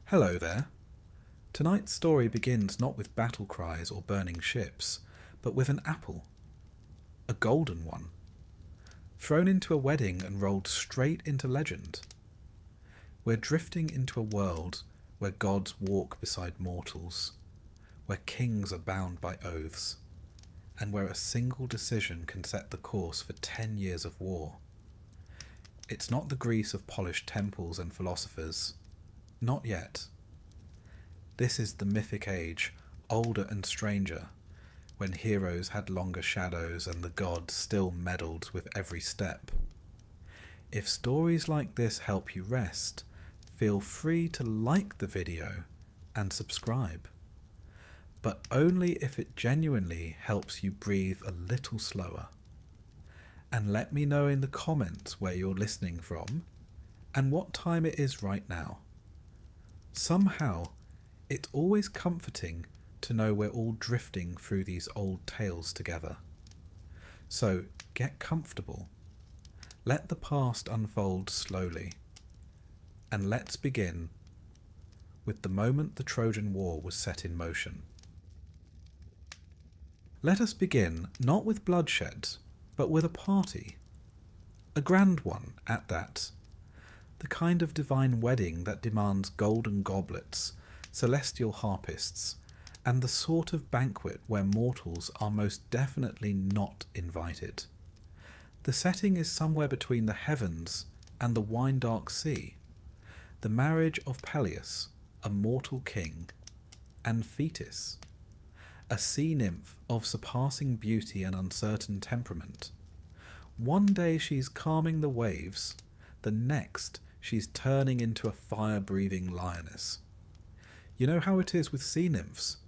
Hello there. Tonight's story begins not with battle cries or burning ships, but with an apple. A golden one. Thrown into a wedding and rolled straight into legend. We're drifting into a world where gods walk beside mortals, where kings are bound by oaths, and where a single decision can set the course for 10 years of war. It's not the Greece of polished temples and philosophers. Not yet. This is the mythic age, older and stranger, when heroes had longer shadows and the gods still meddled with every step. If stories like this help you rest, feel free to like the video and subscribe. But only if it genuinely helps you breathe a little slower. And let me know in the comments where you're listening from and what time it is right now. Somehow, it's always comforting to know we're all drifting through these old tales together. So get comfortable. Let the past unfold slowly. And let's begin with the moment the Trojan War was set in motion. Let us begin not with bloodshed, but with a party. A grand one at that. The kind of divine wedding that demands golden goblets, celestial harpists, and the sort of banquet where mortals are most definitely not invited. The setting is somewhere between the heavens and the wine-dark sea. The marriage of Peleus, a mortal king, and Thetis, a sea nymph of surpassing beauty and uncertain temperament. One day she's calming the waves, the next she's turning into a fire-breathing lioness. You know how it is with sea nymphs?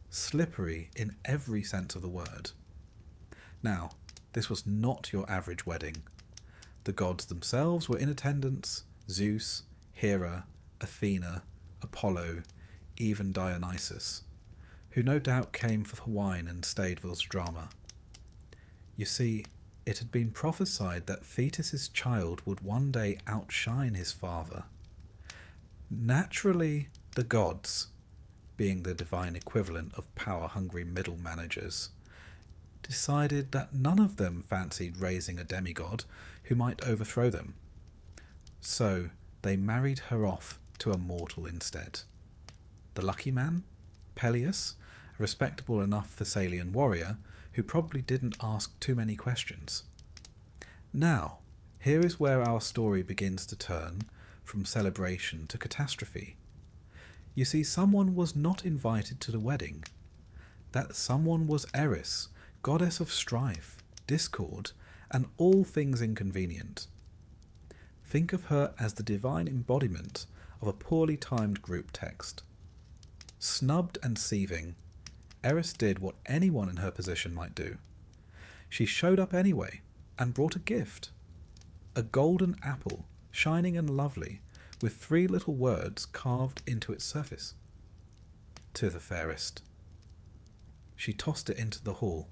Slippery in every sense of the word. Now, this was not your average wedding. The gods themselves were in attendance: Zeus, Hera, Athena, Apollo, even Dionysus, who no doubt came for the wine and stayed for the drama. You see, it had been prophesied that Thetis's child would one day outshine his father. Naturally, the gods, being the divine equivalent of power-hungry middle managers, decided that none of them fancied raising a demigod who might overthrow them. So they married her off to a mortal instead. The lucky man? Peleus, a respectable enough Thessalian warrior who probably didn't ask too many questions. Now, here is where our story begins to turn from celebration to catastrophe. You see, someone was not invited to the wedding. That someone was Eris, goddess of strife, discord, and all things inconvenient. Think of her as the divine embodiment of a poorly timed group text. Snubbed and seething, Eris did what anyone in her position might do. She showed up anyway and brought a gift. A golden apple, shining and lovely, with 3 little words carved into its surface. To the fairest. She tossed it into the hall,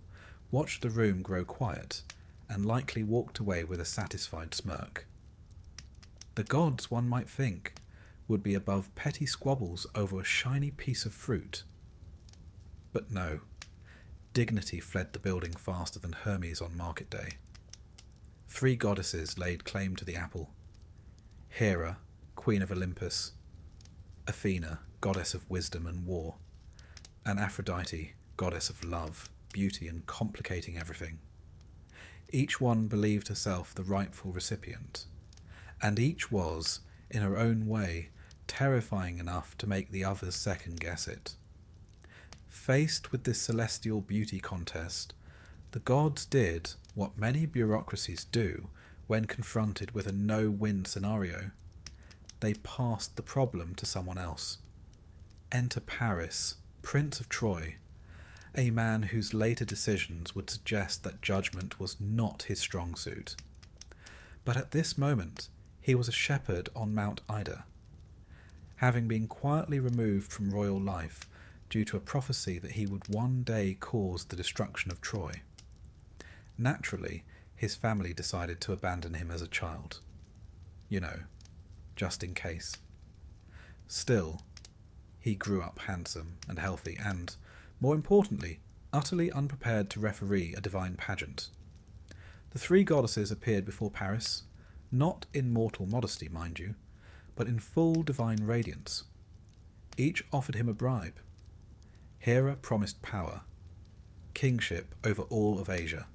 watched the room grow quiet, and likely walked away with a satisfied smirk. The gods, one might think, would be above petty squabbles over a shiny piece of fruit. But no, dignity fled the building faster than Hermes on market day. 3 goddesses laid claim to the apple. Hera, queen of Olympus; Athena, goddess of wisdom and war; and Aphrodite, goddess of love, beauty, and complicating everything. Each one believed herself the rightful recipient, and each was, in her own way, terrifying enough to make the others second guess it. Faced with this celestial beauty contest, the gods did what many bureaucracies do when confronted with a no-win scenario. They passed the problem to someone else. Enter Paris, Prince of Troy, a man whose later decisions would suggest that judgment was not his strong suit. But at this moment, he was a shepherd on Mount Ida, having been quietly removed from royal life due to a prophecy that he would one day cause the destruction of Troy. Naturally, his family decided to abandon him as a child. You know, just in case. Still, He grew up handsome and healthy and, more importantly, utterly unprepared to referee a divine pageant. The three goddesses appeared before Paris, not in mortal modesty, mind you, but in full divine radiance. Each offered him a bribe. Hera promised power, kingship over all of Asia.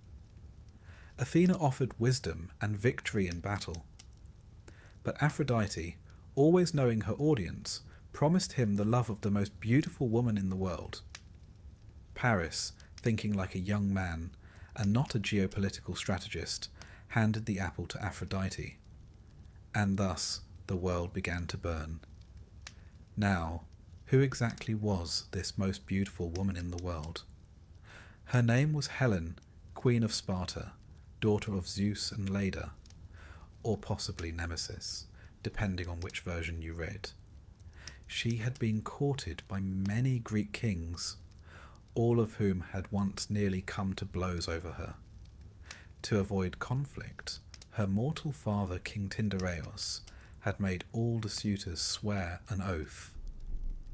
Athena offered wisdom and victory in battle. But Aphrodite, always knowing her audience, promised him the love of the most beautiful woman in the world. Paris, thinking like a young man and not a geopolitical strategist, handed the apple to Aphrodite, and thus the world began to burn. Now, who exactly was this most beautiful woman in the world? Her name was Helen, Queen of Sparta, daughter of Zeus and Leda, or possibly Nemesis, depending on which version you read. She had been courted by many Greek kings, all of whom had once nearly come to blows over her. To avoid conflict, her mortal father, King Tyndareos, had made all the suitors swear an oath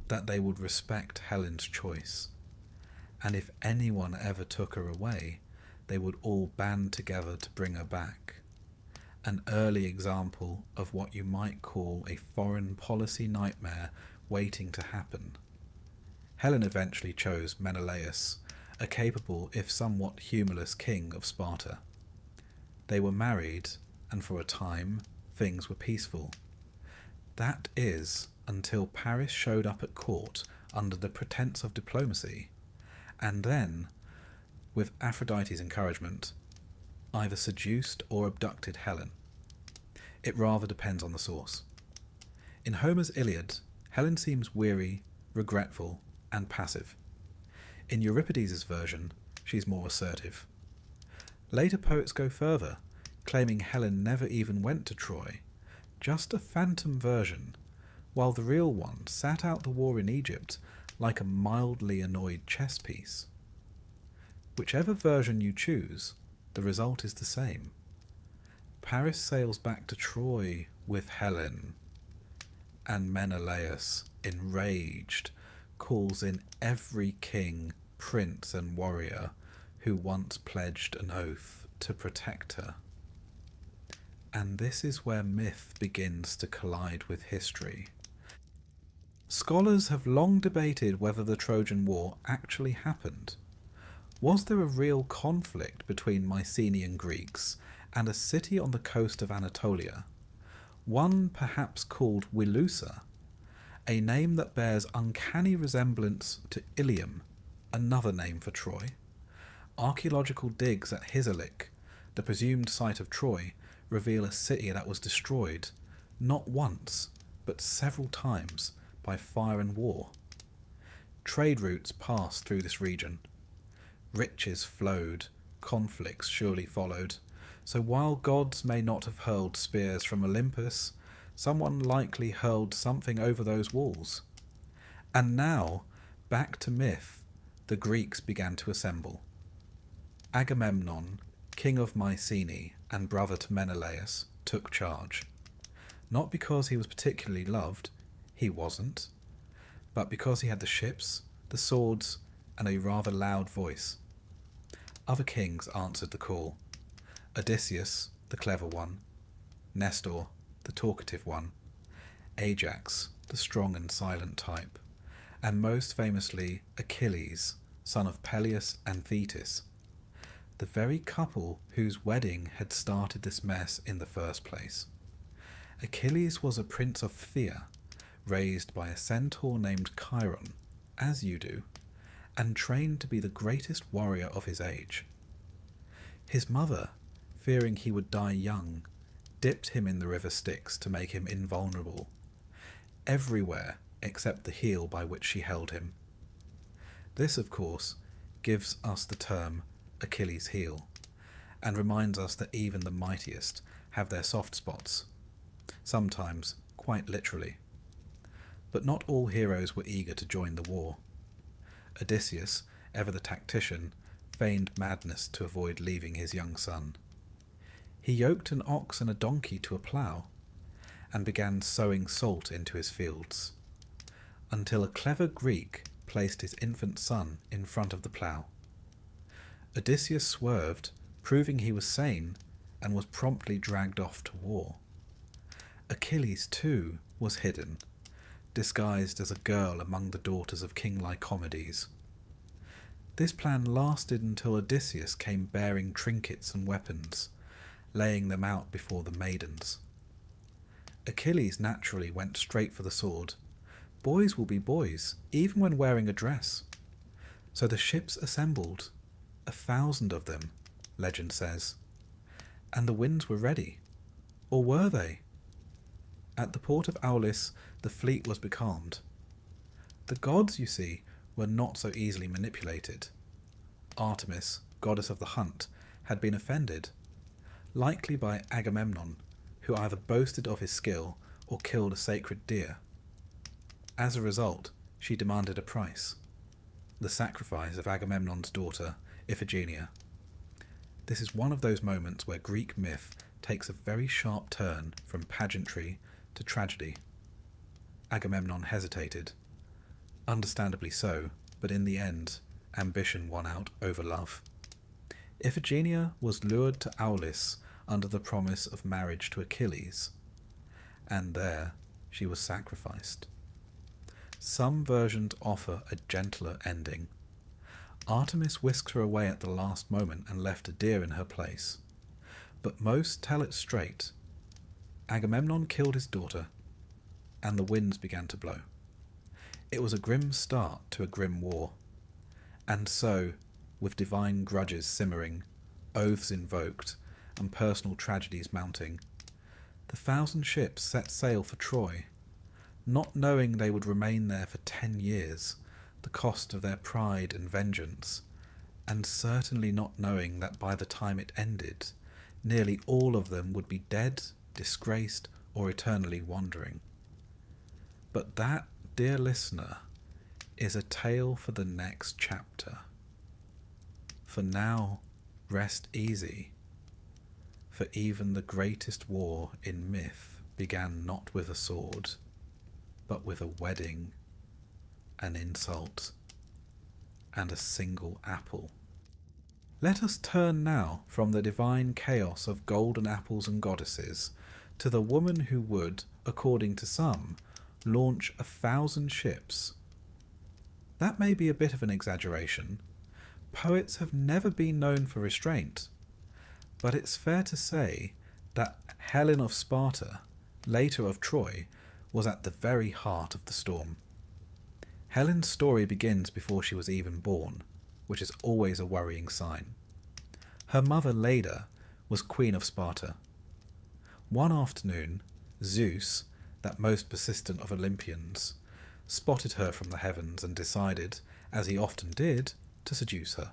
that they would respect Helen's choice, and if anyone ever took her away, they would all band together to bring her back. An early example of what you might call a foreign policy nightmare waiting to happen. Helen eventually chose Menelaus, a capable if somewhat humorless king of Sparta. They were married, and for a time things were peaceful. That is, until Paris showed up at court under the pretense of diplomacy, and then, with Aphrodite's encouragement, either seduced or abducted Helen. It rather depends on the source. In Homer's Iliad, Helen seems weary, regretful, and passive. In Euripides' version, she's more assertive. Later poets go further, claiming Helen never even went to Troy, just a phantom version, while the real one sat out the war in Egypt like a mildly annoyed chess piece. Whichever version you choose, the result is the same. Paris sails back to Troy with Helen, and Menelaus, enraged, calls in every king, prince and warrior who once pledged an oath to protect her. And this is where myth begins to collide with history. Scholars have long debated whether the Trojan War actually happened. Was there a real conflict between Mycenaean Greeks and a city on the coast of Anatolia, one perhaps called Wilusa, a name that bears uncanny resemblance to Ilium, another name for Troy? Archaeological digs at Hisarlik, the presumed site of Troy, reveal a city that was destroyed, not once, but several times, by fire and war. Trade routes passed through this region. Riches flowed, conflicts surely followed, so while gods may not have hurled spears from Olympus, someone likely hurled something over those walls. And now, back to myth, the Greeks began to assemble. Agamemnon, king of Mycenae and brother to Menelaus, took charge. Not because he was particularly loved, he wasn't, but because he had the ships, the swords, and a rather loud voice. Other kings answered the call. Odysseus, the clever one, Nestor, the talkative one, Ajax, the strong and silent type, and most famously Achilles, son of Peleus and Thetis, the very couple whose wedding had started this mess in the first place. Achilles was a prince of Phthia, raised by a centaur named Chiron, as you do, and trained to be the greatest warrior of his age. His mother, fearing he would die young, dipped him in the river Styx to make him invulnerable, everywhere except the heel by which she held him. This, of course, gives us the term Achilles' heel, and reminds us that even the mightiest have their soft spots, sometimes quite literally. But not all heroes were eager to join the war. Odysseus, ever the tactician, feigned madness to avoid leaving his young son. He yoked an ox and a donkey to a plough, and began sowing salt into his fields. until a clever Greek placed his infant son in front of the plough. Odysseus swerved, proving he was sane, and was promptly dragged off to war. Achilles, too, was hidden, disguised as a girl among the daughters of King Lycomedes. This plan lasted until Odysseus came bearing trinkets and weapons, laying them out before the maidens. Achilles naturally went straight for the sword. Boys will be boys, even when wearing a dress. So the ships assembled, 1,000 of them, legend says. And the winds were ready. Or were they? At the port of Aulis, the fleet was becalmed. The gods, you see, were not so easily manipulated. Artemis, goddess of the hunt, had been offended, likely by Agamemnon, who either boasted of his skill or killed a sacred deer. As a result, she demanded a price, the sacrifice of Agamemnon's daughter, Iphigenia. This is one of those moments where Greek myth takes a very sharp turn from pageantry to tragedy. Agamemnon hesitated. Understandably so, but in the end, ambition won out over love. Iphigenia was lured to Aulis under the promise of marriage to Achilles, and there she was sacrificed. Some versions offer a gentler ending. Artemis whisked her away at the last moment and left a deer in her place, but most tell it straight. Agamemnon killed his daughter, and the winds began to blow. It was a grim start to a grim war. And so, with divine grudges simmering, oaths invoked, and personal tragedies mounting, the 1,000 ships set sail for Troy, not knowing they would remain there for 10 years, the cost of their pride and vengeance, and certainly not knowing that by the time it ended, nearly all of them would be dead, disgraced, or eternally wandering. But that, dear listener, is a tale for the next chapter. For now, rest easy, for even the greatest war in myth began not with a sword, but with a wedding, an insult, and a single apple. Let us turn now from the divine chaos of golden apples and goddesses to the woman who would, according to some, launch 1,000 ships. That may be a bit of an exaggeration. Poets have never been known for restraint, but it's fair to say that Helen of Sparta, later of Troy, was at the very heart of the storm. Helen's story begins before she was even born, which is always a worrying sign. Her mother Leda was queen of Sparta. One afternoon, Zeus, that most persistent of Olympians, spotted her from the heavens and decided, as he often did, to seduce her.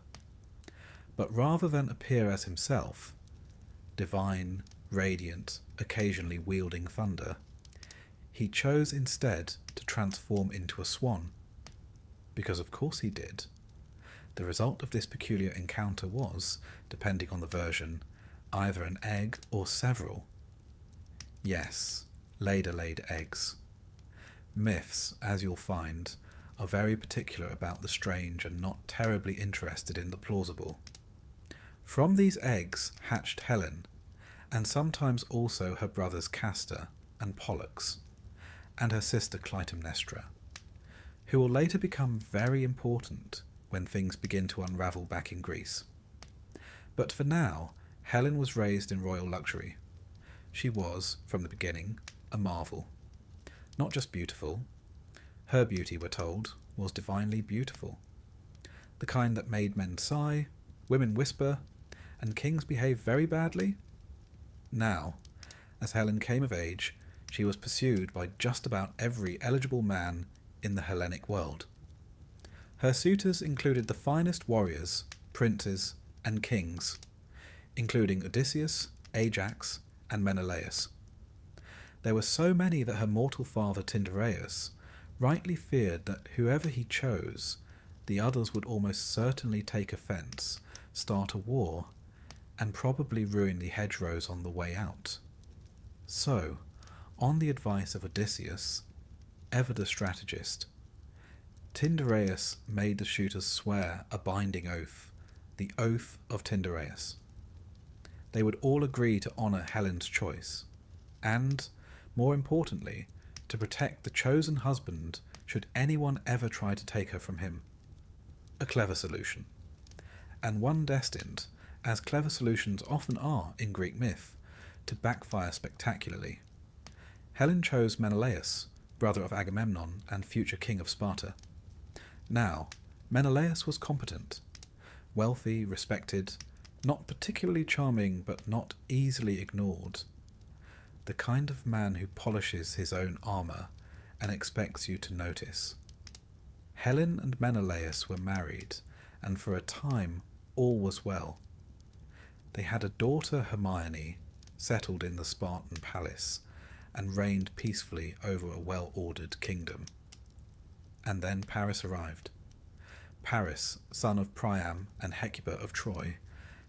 But rather than appear as himself, divine, radiant, occasionally wielding thunder, he chose instead to transform into a swan. Because of course he did. The result of this peculiar encounter was, depending on the version, either an egg or several. Yes, Leda laid eggs. Myths, as you'll find, are very particular about the strange and not terribly interested in the plausible. From these eggs hatched Helen, and sometimes also her brothers Castor and Pollux, and her sister Clytemnestra, who will later become very important when things begin to unravel back in Greece. But for now, Helen was raised in royal luxury. She was, from the beginning, a marvel. Not just beautiful. Her beauty, we're told, was divinely beautiful. The kind that made men sigh, women whisper, and kings behave very badly. Now, as Helen came of age, she was pursued by just about every eligible man in the Hellenic world. Her suitors included the finest warriors, princes, and kings, including Odysseus, Ajax, and Menelaus. There were so many that her mortal father Tyndareus rightly feared that whoever he chose, the others would almost certainly take offence, start a war, and probably ruin the hedgerows on the way out. So, on the advice of Odysseus, ever the strategist, Tyndareus made the suitors swear a binding oath, the Oath of Tyndareus. They would all agree to honour Helen's choice, and, more importantly, to protect the chosen husband should anyone ever try to take her from him. A clever solution, and one destined, as clever solutions often are in Greek myth, to backfire spectacularly. Helen chose Menelaus, brother of Agamemnon and future king of Sparta. Now, Menelaus was competent, wealthy, respected, not particularly charming but not easily ignored. The kind of man who polishes his own armour and expects you to notice. Helen and Menelaus were married, and for a time all was well. They had a daughter, Hermione, settled in the Spartan palace, and reigned peacefully over a well-ordered kingdom. And then Paris arrived. Paris, son of Priam and Hecuba of Troy,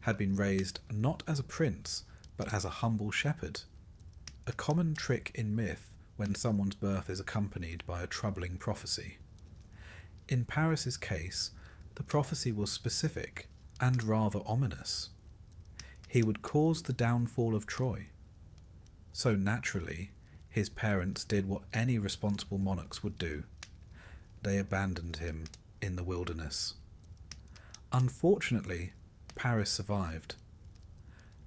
had been raised not as a prince, but as a humble shepherd, a common trick in myth when someone's birth is accompanied by a troubling prophecy. In Paris's case, the prophecy was specific and rather ominous. He would cause the downfall of Troy. So naturally, his parents did what any responsible monarchs would do. They abandoned him in the wilderness. Unfortunately, Paris survived.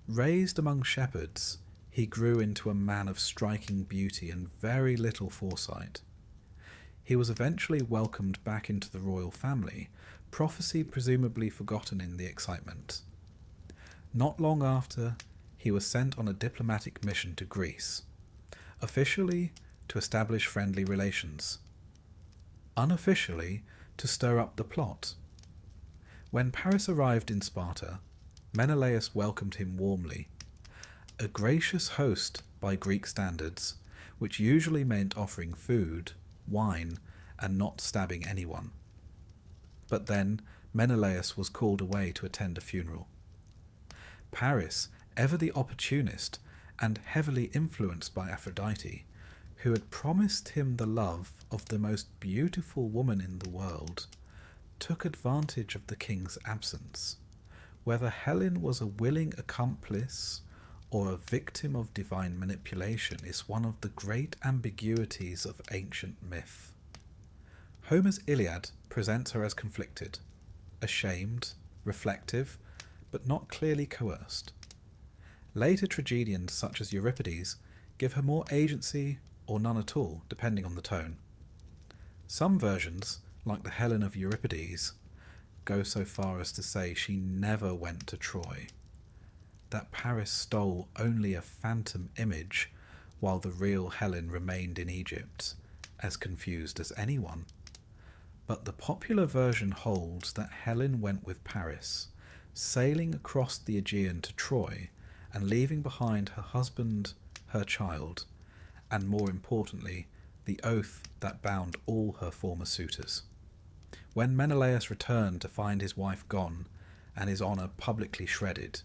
Raised among shepherds, he grew into a man of striking beauty and very little foresight. He was eventually welcomed back into the royal family, prophecy presumably forgotten in the excitement. Not long after, he was sent on a diplomatic mission to Greece, officially to establish friendly relations, unofficially to stir up the plot. When Paris arrived in Sparta, Menelaus welcomed him warmly, a gracious host by Greek standards, which usually meant offering food, wine, and not stabbing anyone. But then Menelaus was called away to attend a funeral. Paris, ever the opportunist and heavily influenced by Aphrodite, who had promised him the love of the most beautiful woman in the world, took advantage of the king's absence. Whether Helen was a willing accomplice or a victim of divine manipulation is one of the great ambiguities of ancient myth. Homer's Iliad presents her as conflicted, ashamed, reflective, but not clearly coerced. Later tragedians such as Euripides give her more agency or none at all, depending on the tone. Some versions, like the Helen of Euripides, go so far as to say she never went to Troy, that Paris stole only a phantom image while the real Helen remained in Egypt, as confused as anyone. But the popular version holds that Helen went with Paris, sailing across the Aegean to Troy and leaving behind her husband, her child, and more importantly, the oath that bound all her former suitors. When Menelaus returned to find his wife gone and his honour publicly shredded,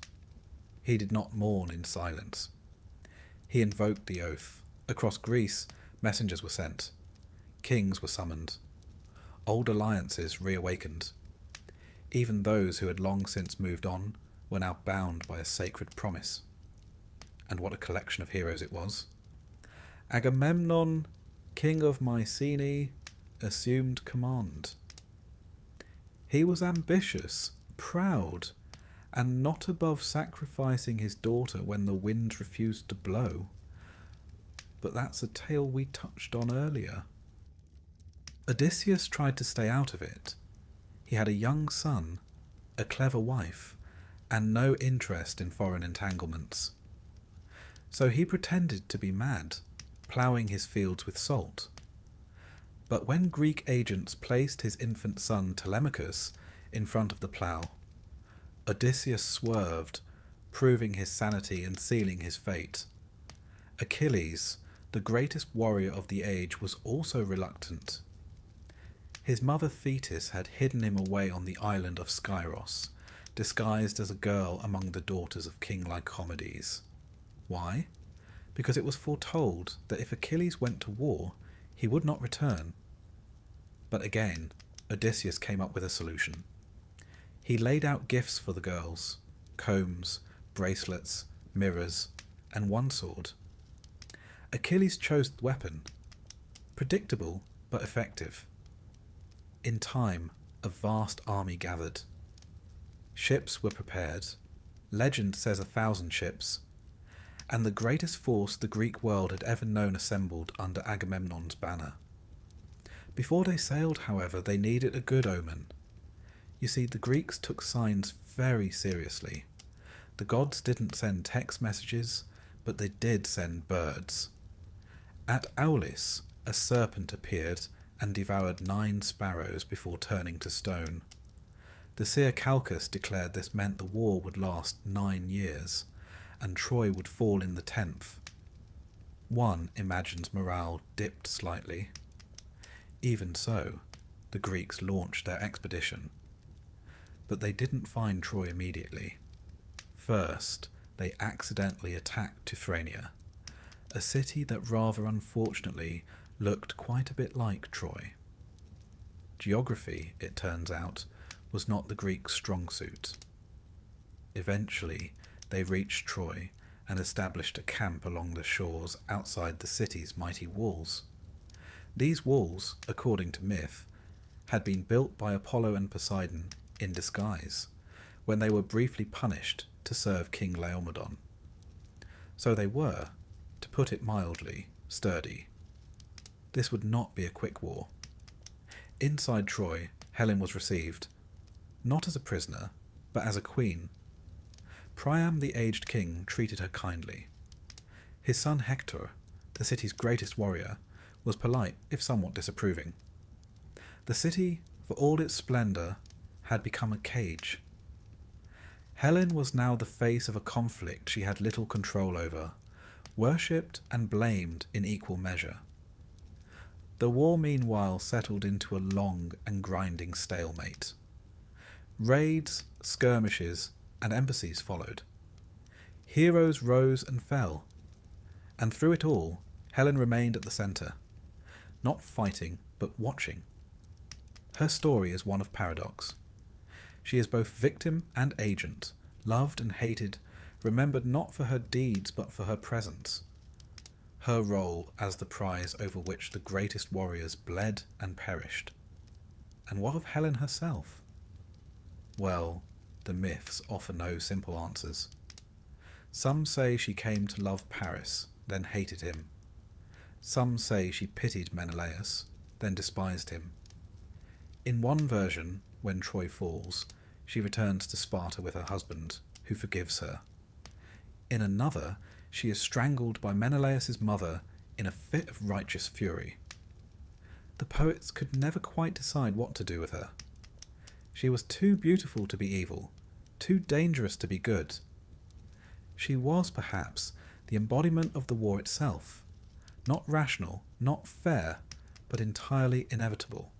he did not mourn in silence. He invoked the oath. Across Greece, messengers were sent. Kings were summoned. Old alliances reawakened. Even those who had long since moved on were now bound by a sacred promise. And what a collection of heroes it was. Agamemnon, king of Mycenae, assumed command. He was ambitious, proud, and not above sacrificing his daughter when the wind refused to blow. But that's a tale we touched on earlier. Odysseus tried to stay out of it. He had a young son, a clever wife, and no interest in foreign entanglements. So he pretended to be mad, ploughing his fields with salt. But when Greek agents placed his infant son Telemachus in front of the plough, Odysseus swerved, proving his sanity and sealing his fate. Achilles, the greatest warrior of the age, was also reluctant. His mother Thetis had hidden him away on the island of Skyros, disguised as a girl among the daughters of King Lycomedes. Why? Because it was foretold that if Achilles went to war, he would not return. But again, Odysseus came up with a solution. He laid out gifts for the girls: combs, bracelets, mirrors, and one sword. Achilles chose the weapon, predictable but effective. In time, a vast army gathered. Ships were prepared. Legend says 1,000 ships, and the greatest force the Greek world had ever known assembled under Agamemnon's banner. Before they sailed, however, they needed a good omen. You see, the Greeks took signs very seriously. The gods didn't send text messages, but they did send birds. At Aulis, a serpent appeared and devoured 9 sparrows before turning to stone. The seer Calchas declared this meant the war would last 9 years, and Troy would fall in the 10th. One imagines morale dipped slightly. Even so, the Greeks launched their expedition. But they didn't find Troy immediately. First, they accidentally attacked Teuphronia, a city that rather unfortunately looked quite a bit like Troy. Geography, it turns out, was not the Greeks' strong suit. Eventually, they reached Troy and established a camp along the shores outside the city's mighty walls. These walls, according to myth, had been built by Apollo and Poseidon in disguise when they were briefly punished to serve King Laomedon. So they were, to put it mildly, sturdy. This would not be a quick war. Inside Troy, Helen was received, not as a prisoner, but as a queen. Priam, the aged king, treated her kindly. His son Hector, the city's greatest warrior, was polite, if somewhat disapproving. The city, for all its splendour, had become a cage. Helen was now the face of a conflict she had little control over, worshipped and blamed in equal measure. The war meanwhile settled into a long and grinding stalemate. Raids, skirmishes, and embassies followed. Heroes rose and fell, and through it all, Helen remained at the centre, not fighting, but watching. Her story is one of paradox. She is both victim and agent, loved and hated, remembered not for her deeds but for her presence. Her role as the prize over which the greatest warriors bled and perished. And what of Helen herself? Well, the myths offer no simple answers. Some say she came to love Paris, then hated him. Some say she pitied Menelaus, then despised him. In one version, when Troy falls, she returns to Sparta with her husband, who forgives her. In another, she is strangled by Menelaus' mother in a fit of righteous fury. The poets could never quite decide what to do with her. She was too beautiful to be evil, too dangerous to be good. She was, perhaps, the embodiment of the war itself, not rational, not fair, but entirely inevitable.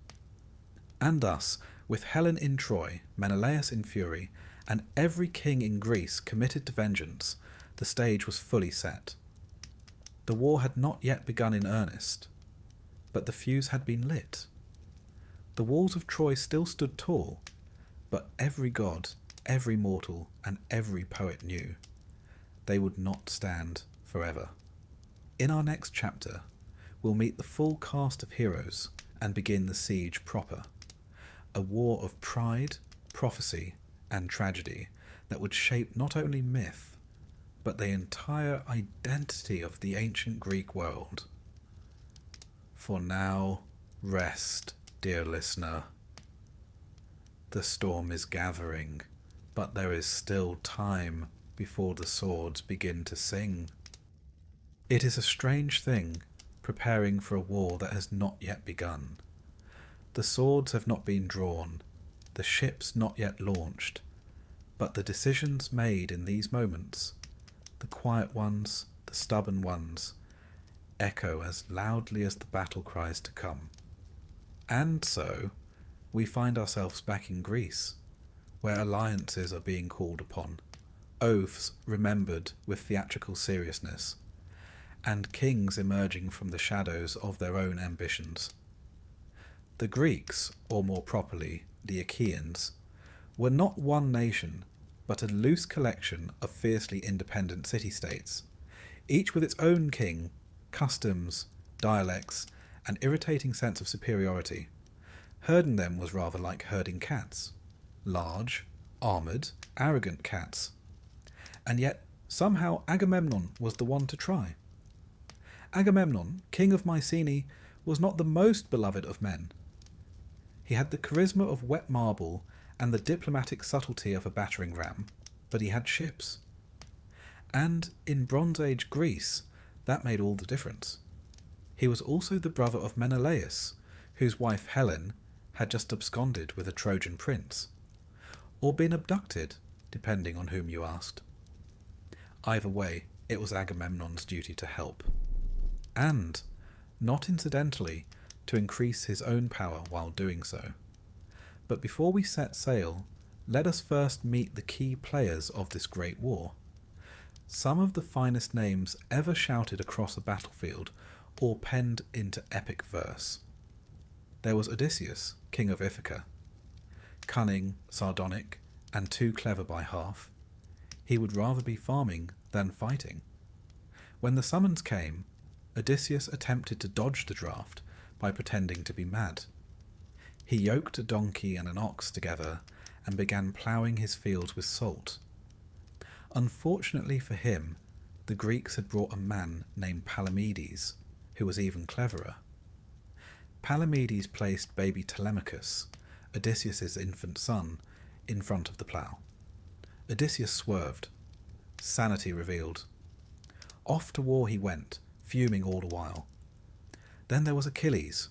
And thus, with Helen in Troy, Menelaus in fury, and every king in Greece committed to vengeance, the stage was fully set. The war had not yet begun in earnest, but the fuse had been lit. The walls of Troy still stood tall, but every god, every mortal, and every poet knew they would not stand forever. In our next chapter, we'll meet the full cast of heroes and begin the siege proper, a war of pride, prophecy, and tragedy that would shape not only myth, but the entire identity of the ancient Greek world. For now, rest, dear listener. The storm is gathering, but there is still time before the swords begin to sing. It is a strange thing, preparing for a war that has not yet begun. The swords have not been drawn, the ships not yet launched, but the decisions made in these moments, the quiet ones, the stubborn ones, echo as loudly as the battle cries to come. And so, we find ourselves back in Greece, where alliances are being called upon, oaths remembered with theatrical seriousness, and kings emerging from the shadows of their own ambitions. The Greeks, or more properly, the Achaeans, were not one nation, but a loose collection of fiercely independent city-states, each with its own king, customs, dialects, and irritating sense of superiority. Herding them was rather like herding cats. Large, armoured, arrogant cats. And yet, somehow Agamemnon was the one to try. Agamemnon, king of Mycenae, was not the most beloved of men. He had the charisma of wet marble and the diplomatic subtlety of a battering ram, but he had ships. And in Bronze Age Greece, that made all the difference. He was also the brother of Menelaus, whose wife Helen had just absconded with a Trojan prince, or been abducted, depending on whom you asked. Either way, it was Agamemnon's duty to help. And, not incidentally, to increase his own power while doing so. But before we set sail, let us first meet the key players of this great war. Some of the finest names ever shouted across a battlefield or penned into epic verse. There was Odysseus, king of Ithaca. Cunning, sardonic, and too clever by half, he would rather be farming than fighting. When the summons came, Odysseus attempted to dodge the draft by pretending to be mad. He yoked a donkey and an ox together and began ploughing his fields with salt. Unfortunately for him, the Greeks had brought a man named Palamedes, who was even cleverer. Palamedes placed baby Telemachus, Odysseus's infant son, in front of the plough. Odysseus swerved. Sanity revealed. Off to war he went, fuming all the while. Then there was Achilles,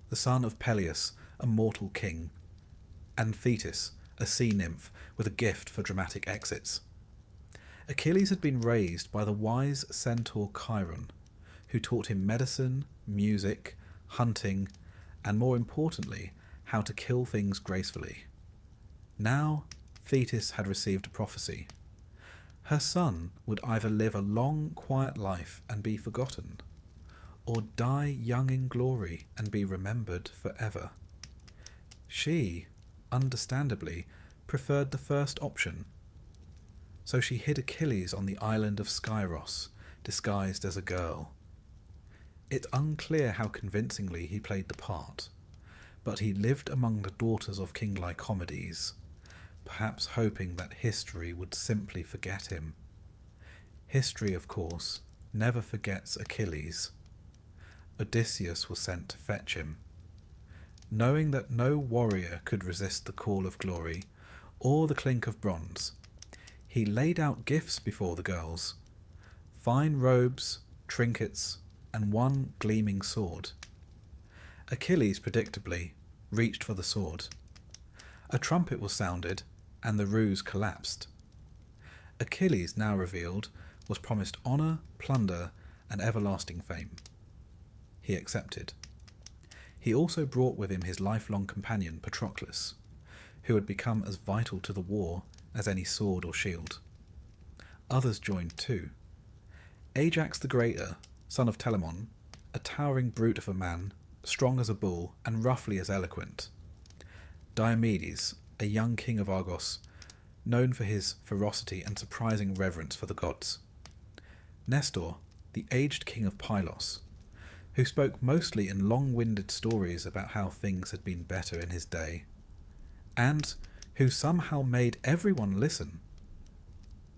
the son of Peleus, a mortal king, and Thetis, a sea nymph with a gift for dramatic exits. Achilles had been raised by the wise centaur Chiron, who taught him medicine, music, hunting, and more importantly, how to kill things gracefully. Now, Thetis had received a prophecy. Her son would either live a long, quiet life and be forgotten, or die young in glory and be remembered forever. She, understandably, preferred the first option. So she hid Achilles on the island of Skyros, disguised as a girl. It's unclear how convincingly he played the part, but he lived among the daughters of King Lycomedes, perhaps hoping that history would simply forget him. History, of course, never forgets Achilles. Odysseus was sent to fetch him. Knowing that no warrior could resist the call of glory or the clink of bronze, he laid out gifts before the girls, fine robes, trinkets, and one gleaming sword. Achilles, predictably, reached for the sword. A trumpet was sounded, and the ruse collapsed. Achilles, now revealed, was promised honour, plunder, and everlasting fame. He accepted. He also brought with him his lifelong companion Patroclus, who had become as vital to the war as any sword or shield. Others joined too. Ajax the Greater, son of Telamon, a towering brute of a man, strong as a bull and roughly as eloquent. Diomedes, a young king of Argos, known for his ferocity and surprising reverence for the gods. Nestor, the aged king of Pylos, who spoke mostly in long-winded stories about how things had been better in his day, and who somehow made everyone listen.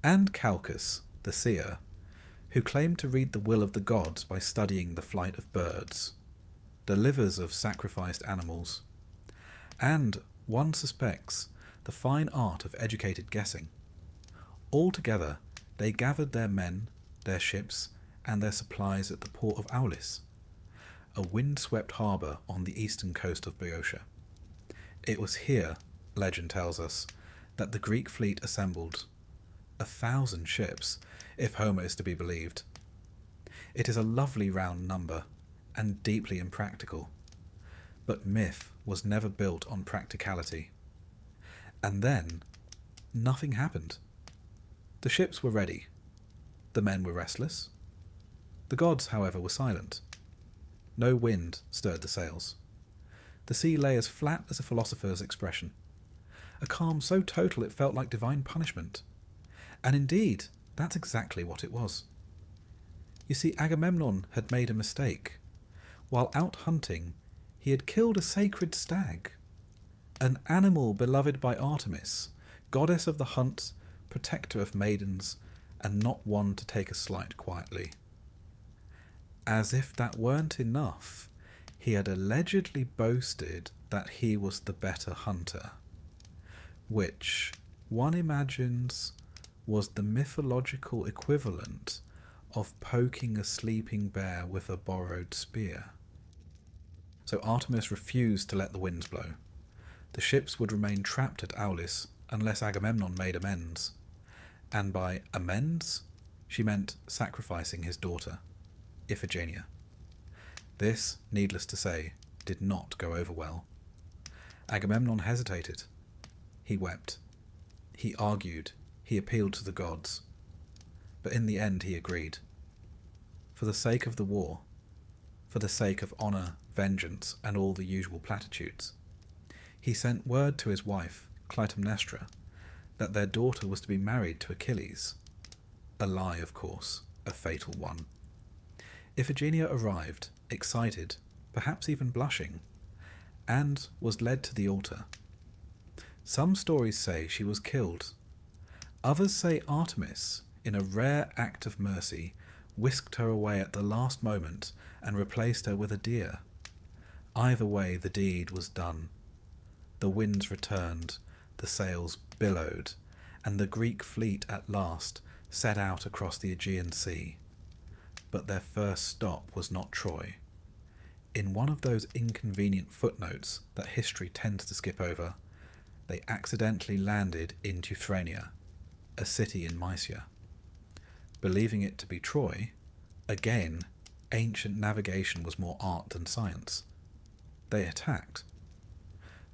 And Calchas, the seer, who claimed to read the will of the gods by studying the flight of birds, the livers of sacrificed animals, and, one suspects, the fine art of educated guessing. Altogether, they gathered their men, their ships, and their supplies at the port of Aulis, a wind-swept harbour on the eastern coast of Boeotia. It was here, legend tells us, that the Greek fleet assembled. 1,000 ships, if Homer is to be believed. It is a lovely round number, and deeply impractical. But myth was never built on practicality. And then, nothing happened. The ships were ready. The men were restless. The gods, however, were silent. No wind stirred the sails. The sea lay as flat as a philosopher's expression, a calm so total it felt like divine punishment. And indeed, that's exactly what it was. You see, Agamemnon had made a mistake. While out hunting, he had killed a sacred stag, an animal beloved by Artemis, goddess of the hunt, protector of maidens, and not one to take a slight quietly. As if that weren't enough, he had allegedly boasted that he was the better hunter, which, one imagines, was the mythological equivalent of poking a sleeping bear with a borrowed spear. So Artemis refused to let the winds blow. The ships would remain trapped at Aulis unless Agamemnon made amends. And by amends, she meant sacrificing his daughter, Iphigenia. This, needless to say, did not go over well. Agamemnon hesitated. He wept. He argued. He appealed to the gods. But in the end he agreed. For the sake of the war, for the sake of honour, vengeance, and all the usual platitudes, he sent word to his wife, Clytemnestra, that their daughter was to be married to Achilles. A lie, of course, a fatal one. Iphigenia arrived, excited, perhaps even blushing, and was led to the altar. Some stories say she was killed. Others say Artemis, in a rare act of mercy, whisked her away at the last moment and replaced her with a deer. Either way, the deed was done. The winds returned, the sails billowed, and the Greek fleet at last set out across the Aegean Sea. But their first stop was not Troy. In one of those inconvenient footnotes that history tends to skip over, they accidentally landed in Teuthrania, a city in Mysia. Believing it to be Troy, again, ancient navigation was more art than science. They attacked.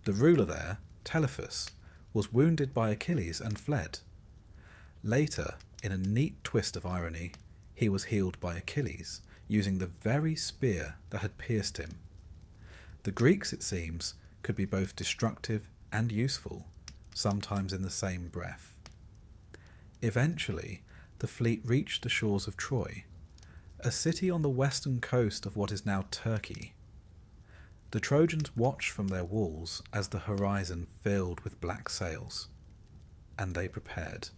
The ruler there, Telephus, was wounded by Achilles and fled. Later, in a neat twist of irony, he was healed by Achilles, using the very spear that had pierced him. The Greeks, it seems, could be both destructive and useful, sometimes in the same breath. Eventually, the fleet reached the shores of Troy, a city on the western coast of what is now Turkey. The Trojans watched from their walls as the horizon filled with black sails, and they prepared.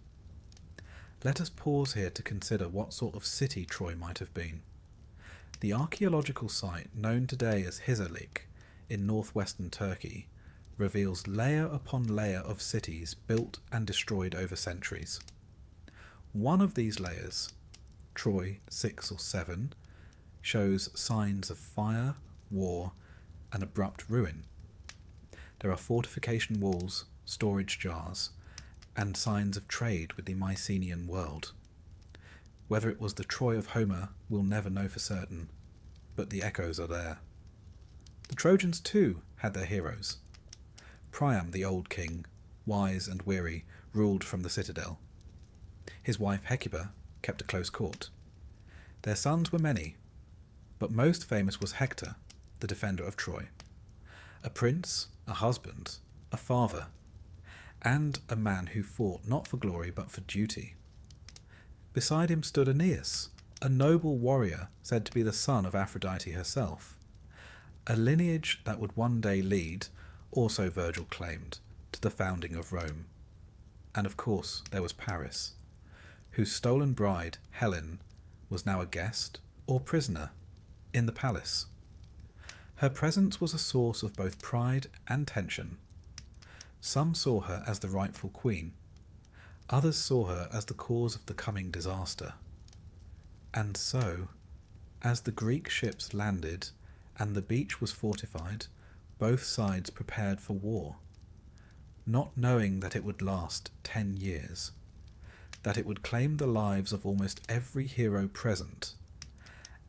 Let us pause here to consider what sort of city Troy might have been. The archaeological site known today as Hizarlik in northwestern Turkey reveals layer upon layer of cities built and destroyed over centuries. One of these layers, Troy 6 or 7, shows signs of fire, war, and abrupt ruin. There are fortification walls, storage jars, and signs of trade with the Mycenaean world. Whether it was the Troy of Homer, we'll never know for certain, but the echoes are there. The Trojans too had their heroes. Priam, the old king, wise and weary, ruled from the citadel. His wife Hecuba kept a close court. Their sons were many, but most famous was Hector, the defender of Troy. A prince, a husband, a father, and a man who fought not for glory but for duty. Beside him stood Aeneas, a noble warrior said to be the son of Aphrodite herself, a lineage that would one day lead, also Virgil claimed, to the founding of Rome. And of course there was Paris, whose stolen bride, Helen, was now a guest or prisoner in the palace. Her presence was a source of both pride and tension. Some saw her as the rightful queen. Others saw her as the cause of the coming disaster. And so, as the Greek ships landed and the beach was fortified, both sides prepared for war, not knowing that it would last 10 years, that it would claim the lives of almost every hero present,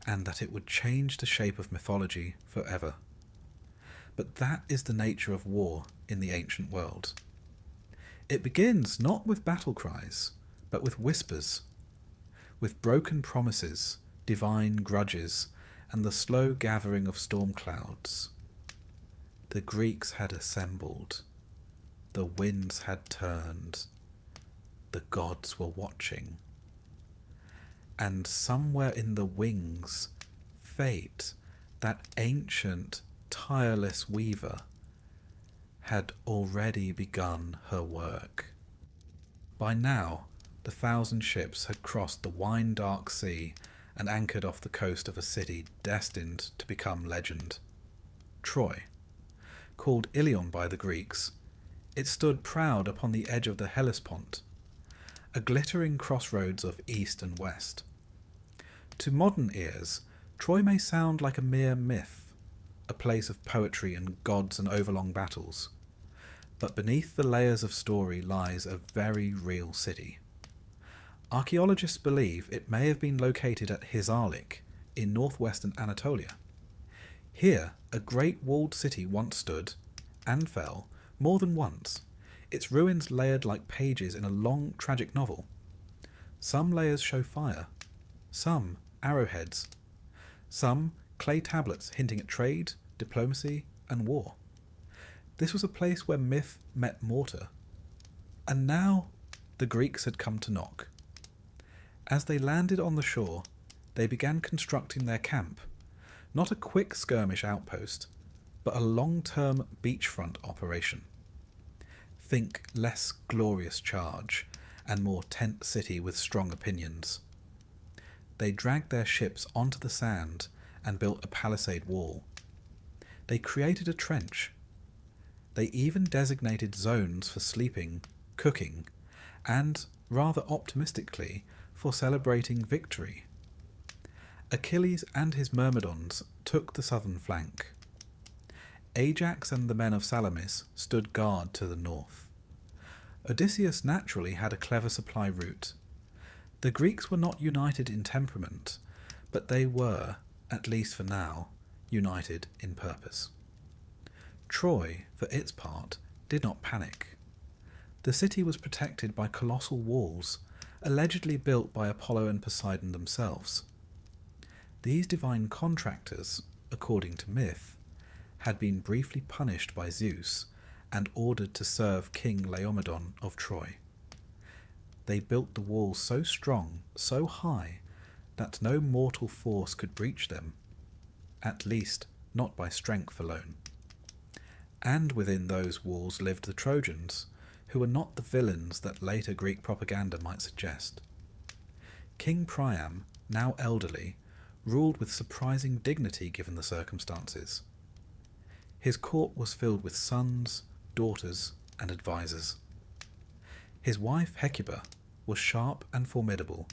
and that it would change the shape of mythology forever. But that is the nature of war in the ancient world. It begins not with battle cries, but with whispers, with broken promises, divine grudges, and the slow gathering of storm clouds. The The Greeks had assembled. The winds had turned. The gods were watching. And somewhere in the wings, Fate, that ancient, tireless weaver, had already begun her work. By now, the 1,000 ships had crossed the wine-dark sea and anchored off the coast of a city destined to become legend. Troy. Called Ilion by the Greeks, it stood proud upon the edge of the Hellespont, a glittering crossroads of east and west. To modern ears, Troy may sound like a mere myth, a place of poetry and gods and overlong battles, but beneath the layers of story lies a very real city. Archaeologists believe it may have been located at Hisarlik in northwestern Anatolia. Here, a great walled city once stood, and fell, more than once, its ruins layered like pages in a long, tragic novel. Some layers show fire, some arrowheads, some clay tablets hinting at trade, diplomacy, and war. This was a place where myth met mortar. And now the Greeks had come to knock. As they landed on the shore, they began constructing their camp, not a quick skirmish outpost, but a long-term beachfront operation. Think less glorious charge and more tent city with strong opinions. They dragged their ships onto the sand and built a palisade wall. They created a trench. They even designated zones for sleeping, cooking, and, rather optimistically, for celebrating victory. Achilles and his Myrmidons took the southern flank. Ajax and the men of Salamis stood guard to the north. Odysseus naturally had a clever supply route. The Greeks were not united in temperament, but they were, at least for now, united in purpose. Troy, for its part, did not panic. The city was protected by colossal walls, allegedly built by Apollo and Poseidon themselves. These divine contractors, according to myth, had been briefly punished by Zeus and ordered to serve King Laomedon of Troy. They built the walls so strong, so high, that no mortal force could breach them, at least not by strength alone. And within those walls lived the Trojans, who were not the villains that later Greek propaganda might suggest. King Priam, now elderly, ruled with surprising dignity given the circumstances. His court was filled with sons, daughters, and advisers. His wife Hecuba was sharp and formidable,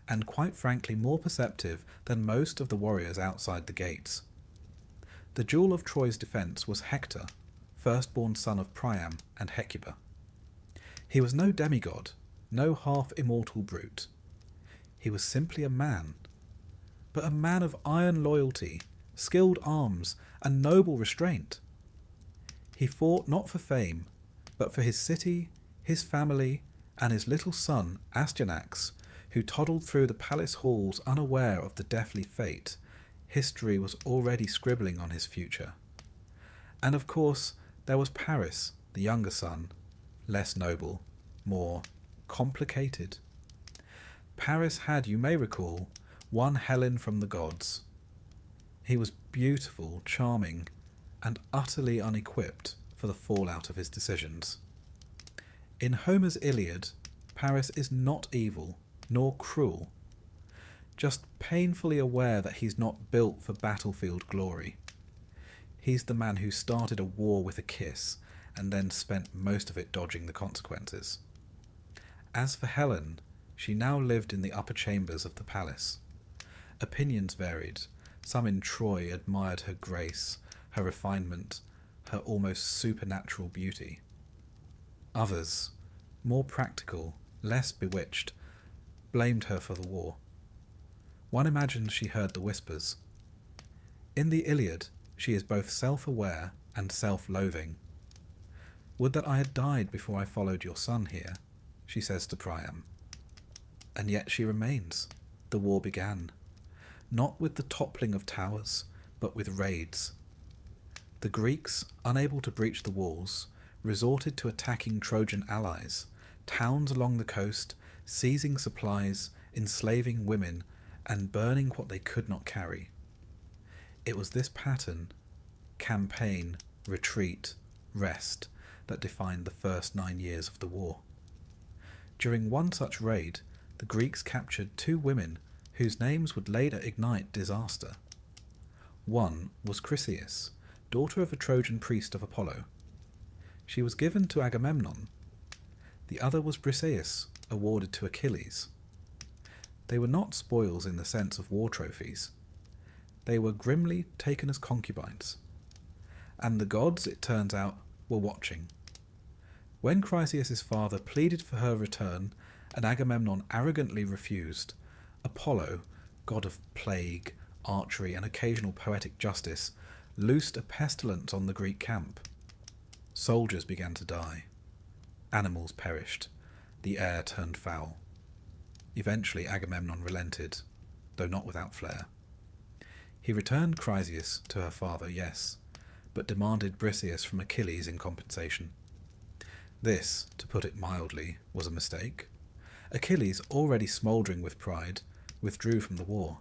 and quite frankly more perceptive than most of the warriors outside the gates. The jewel of Troy's defence was Hector, firstborn son of Priam and Hecuba. He was no demigod, no half-immortal brute. He was simply a man, but a man of iron loyalty, skilled arms, and noble restraint. He fought not for fame, but for his city, his family, and his little son Astyanax, who toddled through the palace halls unaware of the deathly fate history was already scribbling on his future. And of course, there was Paris, the younger son, less noble, more complicated. Paris had, you may recall, won Helen from the gods. He was beautiful, charming, and utterly unequipped for the fallout of his decisions. In Homer's Iliad, Paris is not evil, nor cruel, just painfully aware that he's not built for battlefield glory. He's the man who started a war with a kiss and then spent most of it dodging the consequences. As for Helen, she now lived in the upper chambers of the palace. Opinions varied. Some in Troy admired her grace, her refinement, her almost supernatural beauty. Others, more practical, less bewitched, blamed her for the war. One imagines she heard the whispers. In the Iliad, she is both self-aware and self-loathing. "Would that I had died before I followed your son here," she says to Priam. And yet she remains. The war began, not with the toppling of towers, but with raids. The Greeks, unable to breach the walls, resorted to attacking Trojan allies, towns along the coast, seizing supplies, enslaving women, and burning what they could not carry. It was this pattern, campaign, retreat, rest, that defined the first 9 years of the war. During one such raid, the Greeks captured 2 women whose names would later ignite disaster. One was Chryseis, daughter of a Trojan priest of Apollo. She was given to Agamemnon. The other was Briseis, awarded to Achilles. They were not spoils in the sense of war trophies. They were grimly taken as concubines. And the gods, it turns out, were watching. When Chryseis' father pleaded for her return and Agamemnon arrogantly refused, Apollo, god of plague, archery, and occasional poetic justice, loosed a pestilence on the Greek camp. Soldiers began to die. Animals perished. The air turned foul. Eventually Agamemnon relented, though not without flair. He returned Chryseis to her father, yes, but demanded Briseis from Achilles in compensation. This, to put it mildly, was a mistake. Achilles, already smouldering with pride, withdrew from the war.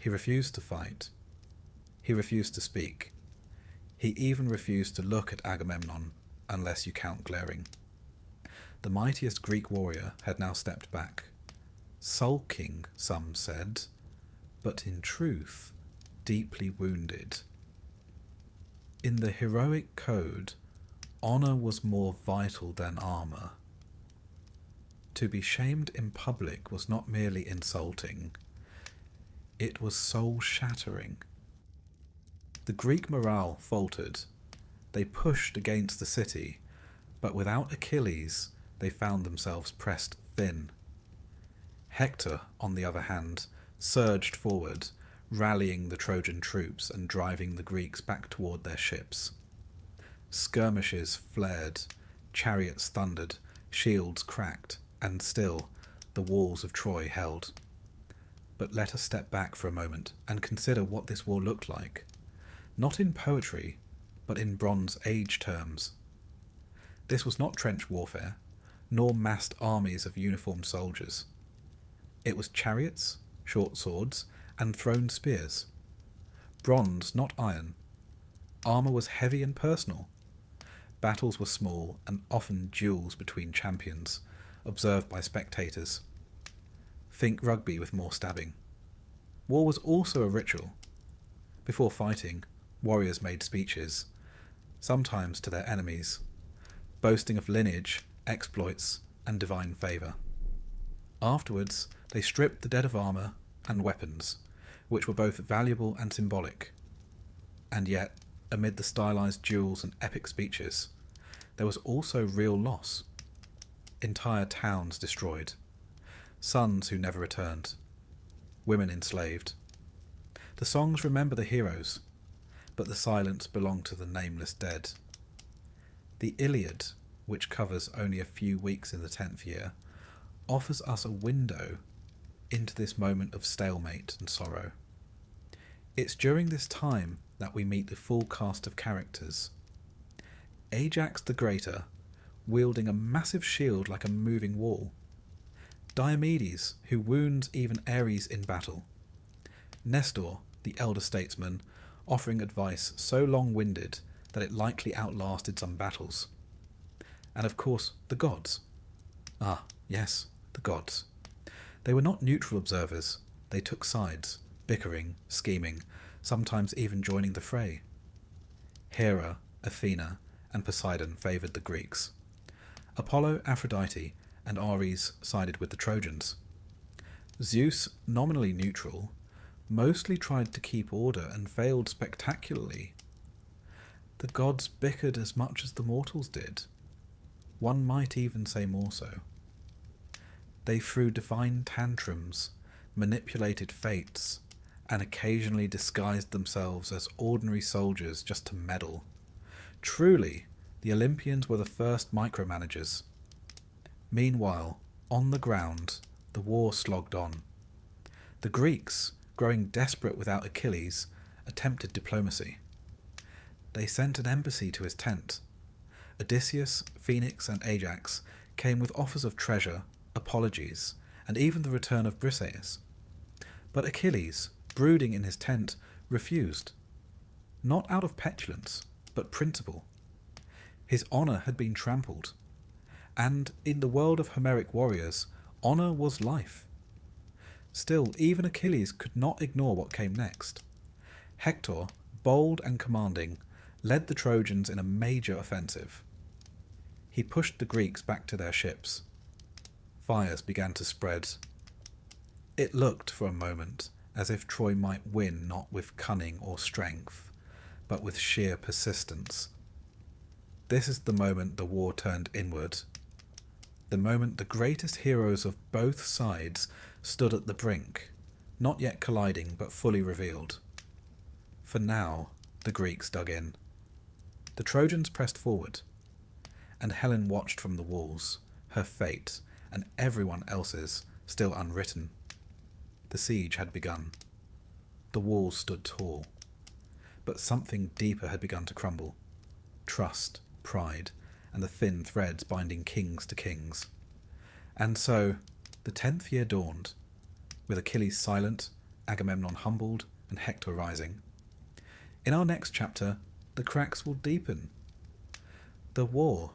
He refused to fight. He refused to speak. He even refused to look at Agamemnon, unless you count glaring. The mightiest Greek warrior had now stepped back. Sulking, some said, but in truth, deeply wounded. In the heroic code, honour was more vital than armour. To be shamed in public was not merely insulting, it was soul-shattering. The Greek morale faltered. They pushed against the city, but without Achilles, they found themselves pressed thin. Hector, on the other hand, surged forward, rallying the Trojan troops and driving the Greeks back toward their ships. Skirmishes flared, chariots thundered, shields cracked, and still the walls of Troy held. But let us step back for a moment and consider what this war looked like, not in poetry, but in Bronze Age terms. This was not trench warfare, nor massed armies of uniformed soldiers. It was chariots, short swords, and thrown spears. Bronze, not iron. Armour was heavy and personal. Battles were small and often duels between champions, observed by spectators. Think rugby with more stabbing. War was also a ritual. Before fighting, warriors made speeches, sometimes to their enemies, boasting of lineage, exploits, and divine favour. Afterwards, they stripped the dead of armour and weapons, which were both valuable and symbolic. And yet, amid the stylized duels and epic speeches, there was also real loss. Entire towns destroyed, sons who never returned, women enslaved. The songs remember the heroes, but the silence belonged to the nameless dead. The Iliad, which covers only a few weeks in the 10th year, offers us a window into this moment of stalemate and sorrow. It's during this time that we meet the full cast of characters. Ajax the Greater, wielding a massive shield like a moving wall. Diomedes, who wounds even Ares in battle. Nestor, the elder statesman, offering advice so long-winded that it likely outlasted some battles. And of course, the gods. Ah, yes, the gods. They were not neutral observers. They took sides, bickering, scheming, sometimes even joining the fray. Hera, Athena, and Poseidon favoured the Greeks. Apollo, Aphrodite, and Ares sided with the Trojans. Zeus, nominally neutral, mostly tried to keep order and failed spectacularly. The gods bickered as much as the mortals did. One might even say more so. They threw divine tantrums, manipulated fates, and occasionally disguised themselves as ordinary soldiers just to meddle. Truly, the Olympians were the first micromanagers. Meanwhile, on the ground, the war slogged on. The Greeks, growing desperate without Achilles, attempted diplomacy. They sent an embassy to his tent. Odysseus, Phoenix, and Ajax came with offers of treasure, apologies, and even the return of Briseis. But Achilles, brooding in his tent, refused. Not out of petulance, but principle. His honour had been trampled, and in the world of Homeric warriors, honour was life. Still, even Achilles could not ignore what came next. Hector, bold and commanding, led the Trojans in a major offensive. He pushed the Greeks back to their ships. Fires began to spread. It looked for a moment as if Troy might win not with cunning or strength, but with sheer persistence. This is the moment the war turned inward. The moment the greatest heroes of both sides stood at the brink, not yet colliding but fully revealed. For now, the Greeks dug in. The Trojans pressed forward, and Helen watched from the walls, her fate and everyone else's still unwritten. The siege had begun. The walls stood tall, but something deeper had begun to crumble. Trust, pride, and the thin threads binding kings to kings. And so, the 10th year dawned, with Achilles silent, Agamemnon humbled, and Hector rising. In our next chapter, the cracks will deepen. The war,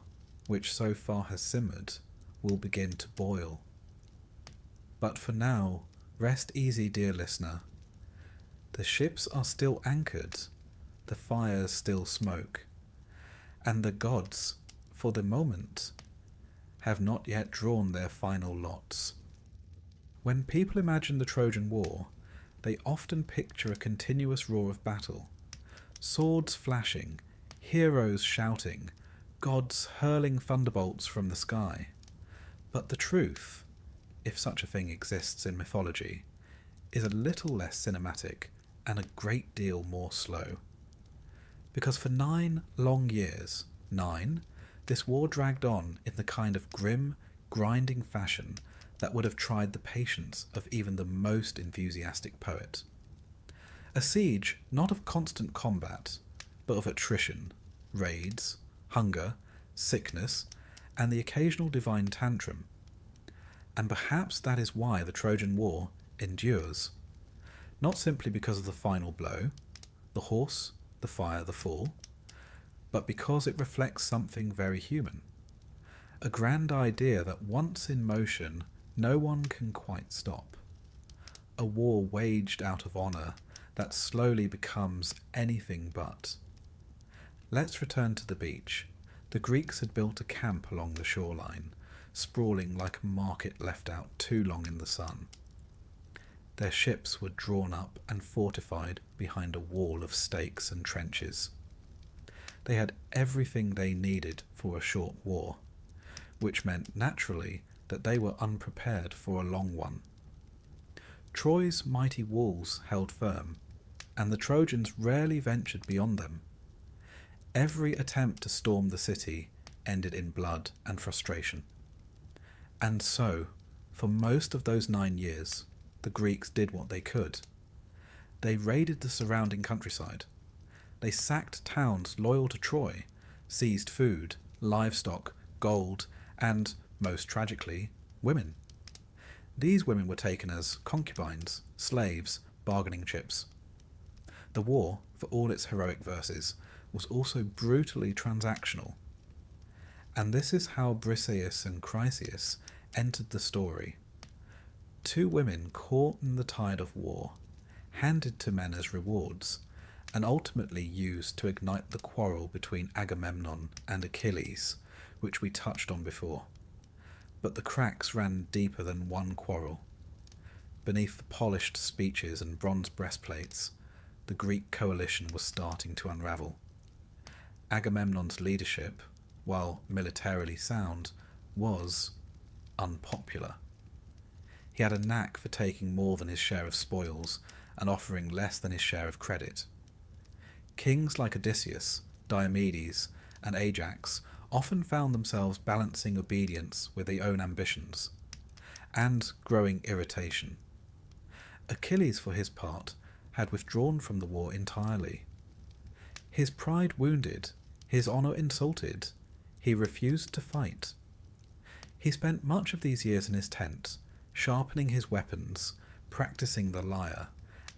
which so far has simmered, will begin to boil. But for now, rest easy, dear listener. The ships are still anchored, the fires still smoke, and the gods, for the moment, have not yet drawn their final lots. When people imagine the Trojan War, they often picture a continuous roar of battle, swords flashing, heroes shouting, gods hurling thunderbolts from the sky. But the truth, if such a thing exists in mythology, is a little less cinematic and a great deal more slow. Because for 9 long years, 9, this war dragged on in the kind of grim, grinding fashion that would have tried the patience of even the most enthusiastic poet. A siege not of constant combat, but of attrition, raids, hunger, sickness, and the occasional divine tantrum. And perhaps that is why the Trojan War endures. Not simply because of the final blow, the horse, the fire, the fall, but because it reflects something very human. A grand idea that once in motion, no one can quite stop. A war waged out of honour that slowly becomes anything but. Let's return to the beach. The Greeks had built a camp along the shoreline, sprawling like a market left out too long in the sun. Their ships were drawn up and fortified behind a wall of stakes and trenches. They had everything they needed for a short war, which meant naturally that they were unprepared for a long one. Troy's mighty walls held firm, and the Trojans rarely ventured beyond them. Every attempt to storm the city ended in blood and frustration. And so, for most of those 9 years, the Greeks did what they could. They raided the surrounding countryside. They sacked towns loyal to Troy, seized food, livestock, gold, and, most tragically, women. These women were taken as concubines, slaves, bargaining chips. The war, for all its heroic verses, was also brutally transactional. And this is how Briseis and Chryseis entered the story. 2 women caught in the tide of war, handed to men as rewards, and ultimately used to ignite the quarrel between Agamemnon and Achilles, which we touched on before. But the cracks ran deeper than one quarrel. Beneath the polished speeches and bronze breastplates, the Greek coalition was starting to unravel. Agamemnon's leadership, while militarily sound, was unpopular. He had a knack for taking more than his share of spoils and offering less than his share of credit. Kings like Odysseus, Diomedes, and Ajax often found themselves balancing obedience with their own ambitions, and growing irritation. Achilles, for his part, had withdrawn from the war entirely. His pride wounded, his honour insulted, he refused to fight. He spent much of these years in his tent, sharpening his weapons, practising the lyre,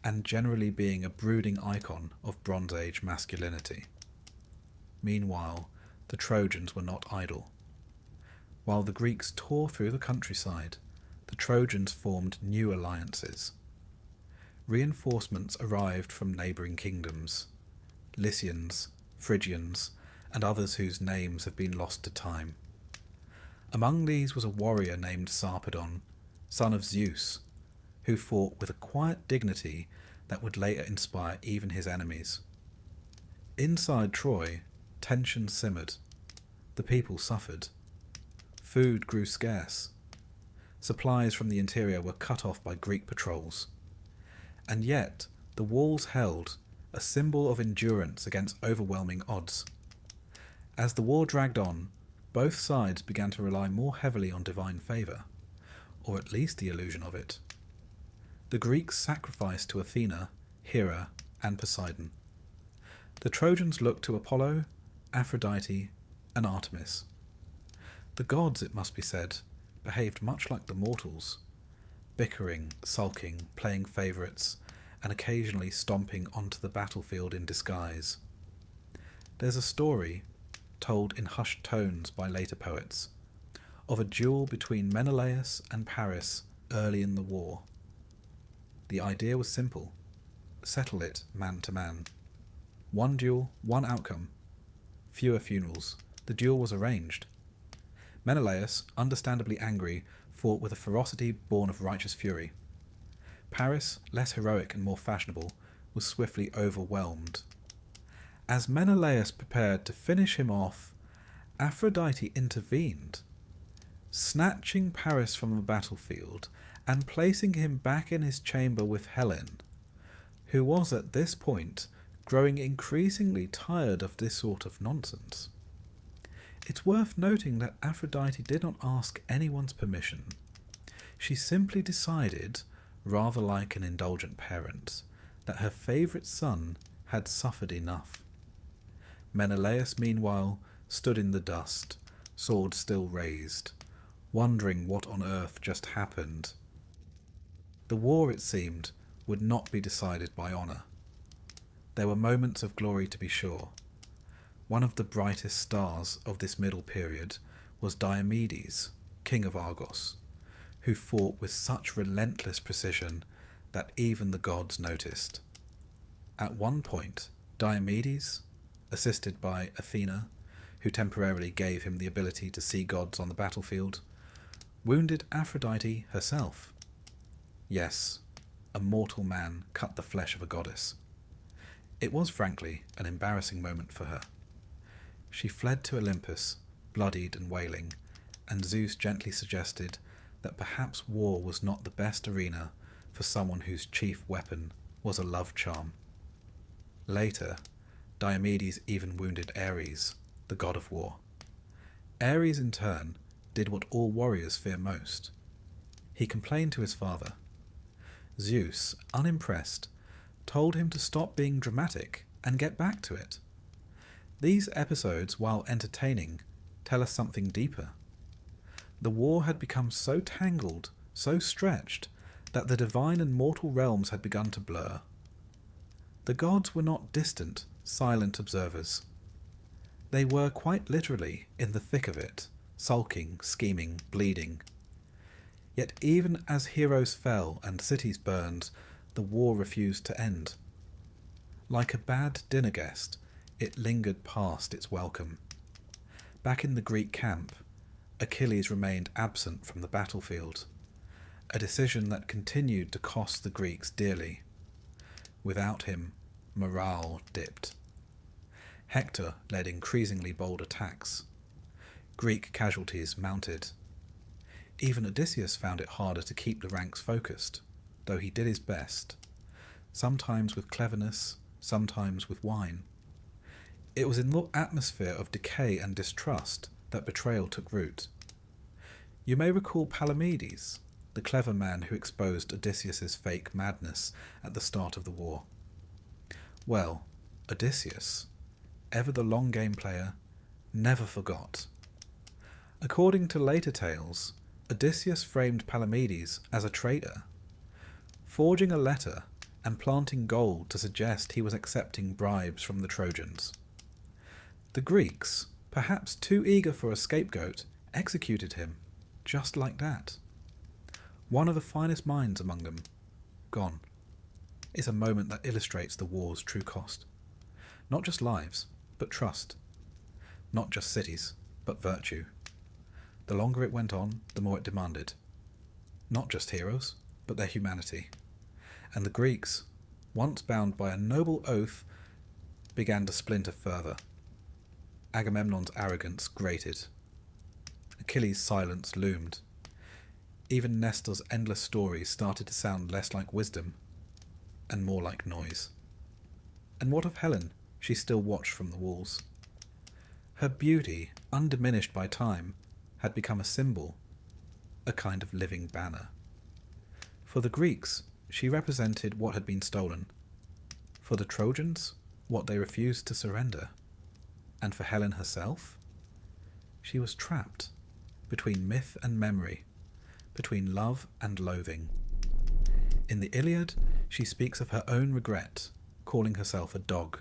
and generally being a brooding icon of Bronze Age masculinity. Meanwhile, the Trojans were not idle. While the Greeks tore through the countryside, the Trojans formed new alliances. Reinforcements arrived from neighbouring kingdoms, Lycians, Phrygians, and others whose names have been lost to time. Among these was a warrior named Sarpedon, son of Zeus, who fought with a quiet dignity that would later inspire even his enemies. Inside Troy, tension simmered. The people suffered. Food grew scarce. Supplies from the interior were cut off by Greek patrols. And yet, the walls held, a symbol of endurance against overwhelming odds. As the war dragged on, both sides began to rely more heavily on divine favour, or at least the illusion of it. The Greeks sacrificed to Athena, Hera, and Poseidon. The Trojans looked to Apollo, Aphrodite, and Artemis. The gods, it must be said, behaved much like the mortals, bickering, sulking, playing favourites, and occasionally stomping onto the battlefield in disguise. There's a story, told in hushed tones by later poets, of a duel between Menelaus and Paris early in the war. The idea was simple: settle it man to man. One duel, one outcome. Fewer funerals. The duel was arranged. Menelaus, understandably angry, fought with a ferocity born of righteous fury. Paris, less heroic and more fashionable, was swiftly overwhelmed. As Menelaus prepared to finish him off, Aphrodite intervened, snatching Paris from the battlefield and placing him back in his chamber with Helen, who was at this point growing increasingly tired of this sort of nonsense. It's worth noting that Aphrodite did not ask anyone's permission. She simply decided, rather like an indulgent parent, that her favourite son had suffered enough. Menelaus, meanwhile, stood in the dust, sword still raised, wondering what on earth just happened. The war, it seemed, would not be decided by honour. There were moments of glory, to be sure. One of the brightest stars of this middle period was Diomedes, king of Argos, who fought with such relentless precision that even the gods noticed. At one point, Diomedes, assisted by Athena, who temporarily gave him the ability to see gods on the battlefield, wounded Aphrodite herself. Yes, a mortal man cut the flesh of a goddess. It was, frankly, an embarrassing moment for her. She fled to Olympus, bloodied and wailing, and Zeus gently suggested that perhaps war was not the best arena for someone whose chief weapon was a love charm. Later, Diomedes even wounded Ares, the god of war. Ares, in turn, did what all warriors fear most. He complained to his father. Zeus, unimpressed, told him to stop being dramatic and get back to it. These episodes, while entertaining, tell us something deeper. The war had become so tangled, so stretched, that the divine and mortal realms had begun to blur. The gods were not distant, silent observers. They were quite literally in the thick of it, sulking, scheming, bleeding. Yet even as heroes fell and cities burned, the war refused to end. Like a bad dinner guest, it lingered past its welcome. Back in the Greek camp, Achilles remained absent from the battlefield, a decision that continued to cost the Greeks dearly. Without him, morale dipped. Hector led increasingly bold attacks. Greek casualties mounted. Even Odysseus found it harder to keep the ranks focused, though he did his best, sometimes with cleverness, sometimes with wine. It was in the atmosphere of decay and distrust that betrayal took root. You may recall Palamedes, the clever man who exposed Odysseus's fake madness at the start of the war. Well, Odysseus, ever the long game player, never forgot. According to later tales, Odysseus framed Palamedes as a traitor, forging a letter and planting gold to suggest he was accepting bribes from the Trojans. The Greeks, perhaps too eager for a scapegoat, executed him, just like that. One of the finest minds among them, gone. It's a moment that illustrates the war's true cost. Not just lives, but trust. Not just cities, but virtue. The longer it went on, the more it demanded. Not just heroes, but their humanity. And the Greeks, once bound by a noble oath, began to splinter further. Agamemnon's arrogance grated. Achilles' silence loomed. Even Nestor's endless stories started to sound less like wisdom and more like noise. And what of Helen? She still watched from the walls. Her beauty, undiminished by time, had become a symbol, a kind of living banner. For the Greeks, she represented what had been stolen. For the Trojans, what they refused to surrender. And for Helen herself, she was trapped between myth and memory, between love and loathing. In the Iliad, she speaks of her own regret, calling herself a dog,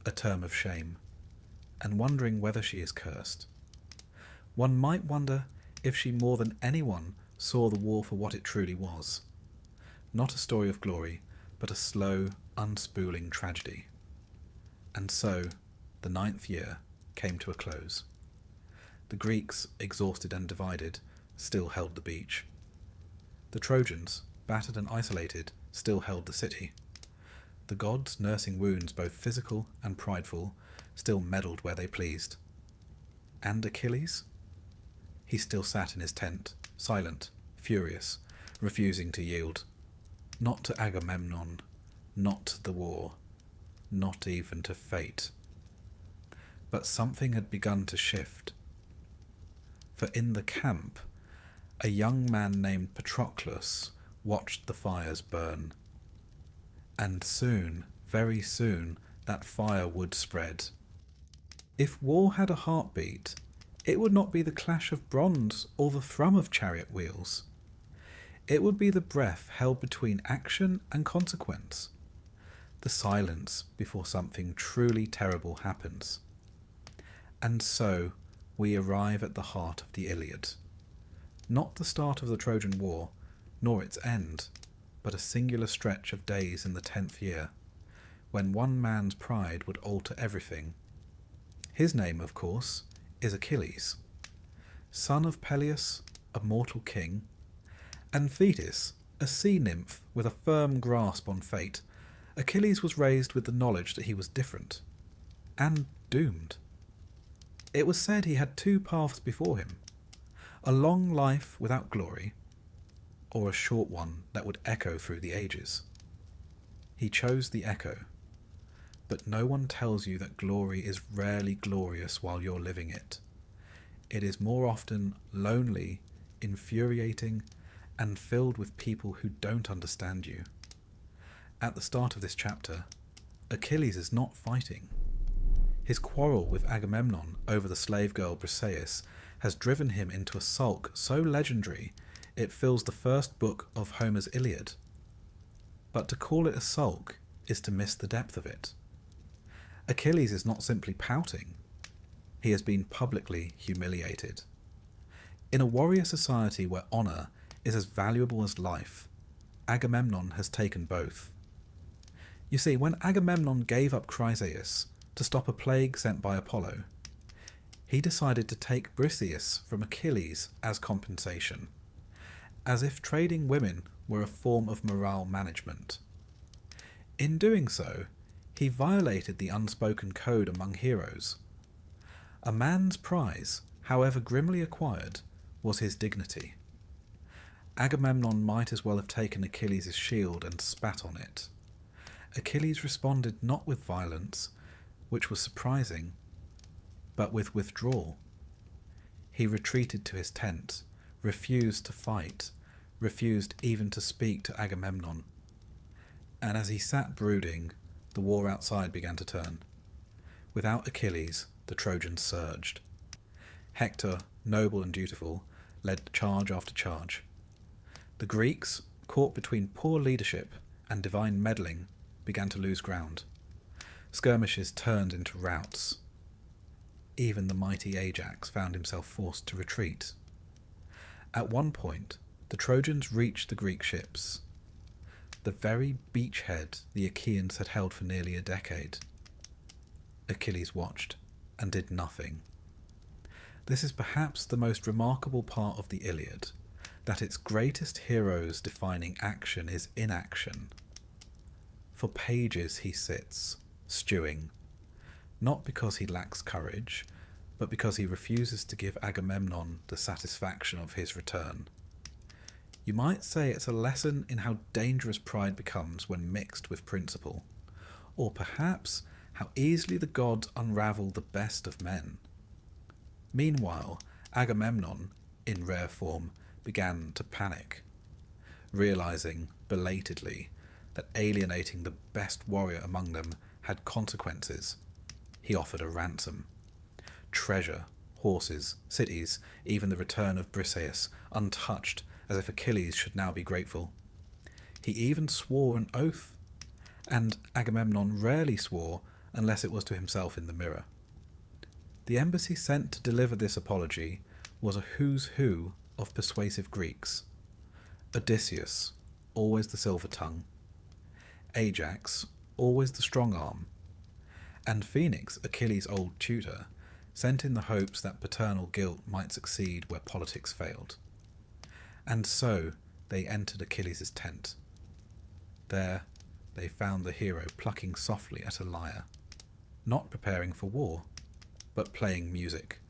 a term of shame, and wondering whether she is cursed. One might wonder if she more than anyone saw the war for what it truly was. Not a story of glory, but a slow, unspooling tragedy. And so, the 9th year came to a close. The Greeks, exhausted and divided, still held the beach. The Trojans, battered and isolated, still held the city. The gods, nursing wounds both physical and prideful, still meddled where they pleased. And Achilles? He still sat in his tent, silent, furious, refusing to yield. Not to Agamemnon, not to the war, not even to fate. But something had begun to shift. For in the camp, a young man named Patroclus watched the fires burn. And soon, very soon, that fire would spread. If war had a heartbeat, it would not be the clash of bronze or the thrum of chariot wheels. It would be the breath held between action and consequence, the silence before something truly terrible happens. And so we arrive at the heart of the Iliad. Not the start of the Trojan War, nor its end, but a singular stretch of days in the 10th year, when one man's pride would alter everything. His name, of course, is Achilles, son of Peleus, a mortal king, and Thetis, a sea nymph with a firm grasp on fate. Achilles was raised with the knowledge that he was different, and doomed. It was said he had 2 paths before him, a long life without glory, or a short one that would echo through the ages. He chose the echo, but no one tells you that glory is rarely glorious while you're living it. It is more often lonely, infuriating, and filled with people who don't understand you. At the start of this chapter, Achilles is not fighting. His quarrel with Agamemnon over the slave girl Briseis has driven him into a sulk so legendary it fills the first book of Homer's Iliad. But to call it a sulk is to miss the depth of it. Achilles is not simply pouting. He has been publicly humiliated. In a warrior society where honour is as valuable as life, Agamemnon has taken both. You see, when Agamemnon gave up Chryseis to stop a plague sent by Apollo, he decided to take Briseis from Achilles as compensation, as if trading women were a form of morale management. In doing so, he violated the unspoken code among heroes. A man's prize, however grimly acquired, was his dignity. Agamemnon might as well have taken Achilles' shield and spat on it. Achilles responded not with violence, which was surprising, but with withdrawal. He retreated to his tent, refused to fight, refused even to speak to Agamemnon. And as he sat brooding, the war outside began to turn. Without Achilles, the Trojans surged. Hector, noble and dutiful, led charge after charge. The Greeks, caught between poor leadership and divine meddling, began to lose ground. Skirmishes turned into routs. Even the mighty Ajax found himself forced to retreat. At one point, the Trojans reached the Greek ships, the very beachhead the Achaeans had held for nearly a decade. Achilles watched and did nothing. This is perhaps the most remarkable part of the Iliad, that its greatest hero's defining action is inaction. For pages he sits, stewing, not because he lacks courage, but because he refuses to give Agamemnon the satisfaction of his return. You might say it's a lesson in how dangerous pride becomes when mixed with principle, or perhaps how easily the gods unravel the best of men. Meanwhile, Agamemnon, in rare form, began to panic, realizing, belatedly, that alienating the best warrior among them had consequences. He offered a ransom. Treasure, horses, cities, even the return of Briseis, untouched, as if Achilles should now be grateful. He even swore an oath, and Agamemnon rarely swore unless it was to himself in the mirror. The embassy sent to deliver this apology was a who's who of persuasive Greeks. Odysseus, always the silver tongue. Ajax, always the strong arm. And Phoenix, Achilles' old tutor, sent in the hopes that paternal guilt might succeed where politics failed. And so they entered Achilles' tent. There they found the hero plucking softly at a lyre, not preparing for war, but playing music.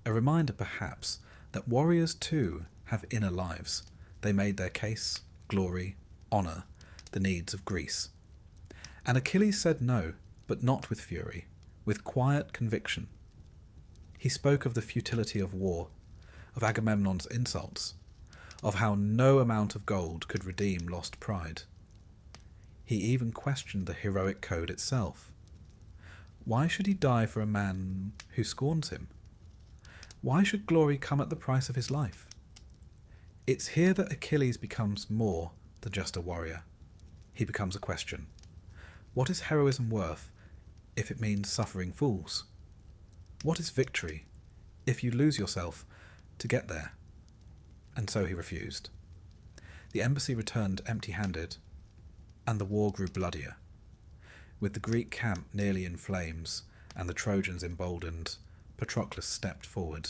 A reminder, perhaps, that warriors too have inner lives. They made their case, glory, honour, the needs of Greece. And Achilles said no, but not with fury, with quiet conviction. He spoke of the futility of war, of Agamemnon's insults, of how no amount of gold could redeem lost pride. He even questioned the heroic code itself. Why should he die for a man who scorns him? Why should glory come at the price of his life? It's here that Achilles becomes more than just a warrior. He becomes a question. What is heroism worth if it means suffering fools? What is victory if you lose yourself to get there? And so he refused. The embassy returned empty-handed, and the war grew bloodier. With the Greek camp nearly in flames and the Trojans emboldened, Patroclus stepped forward.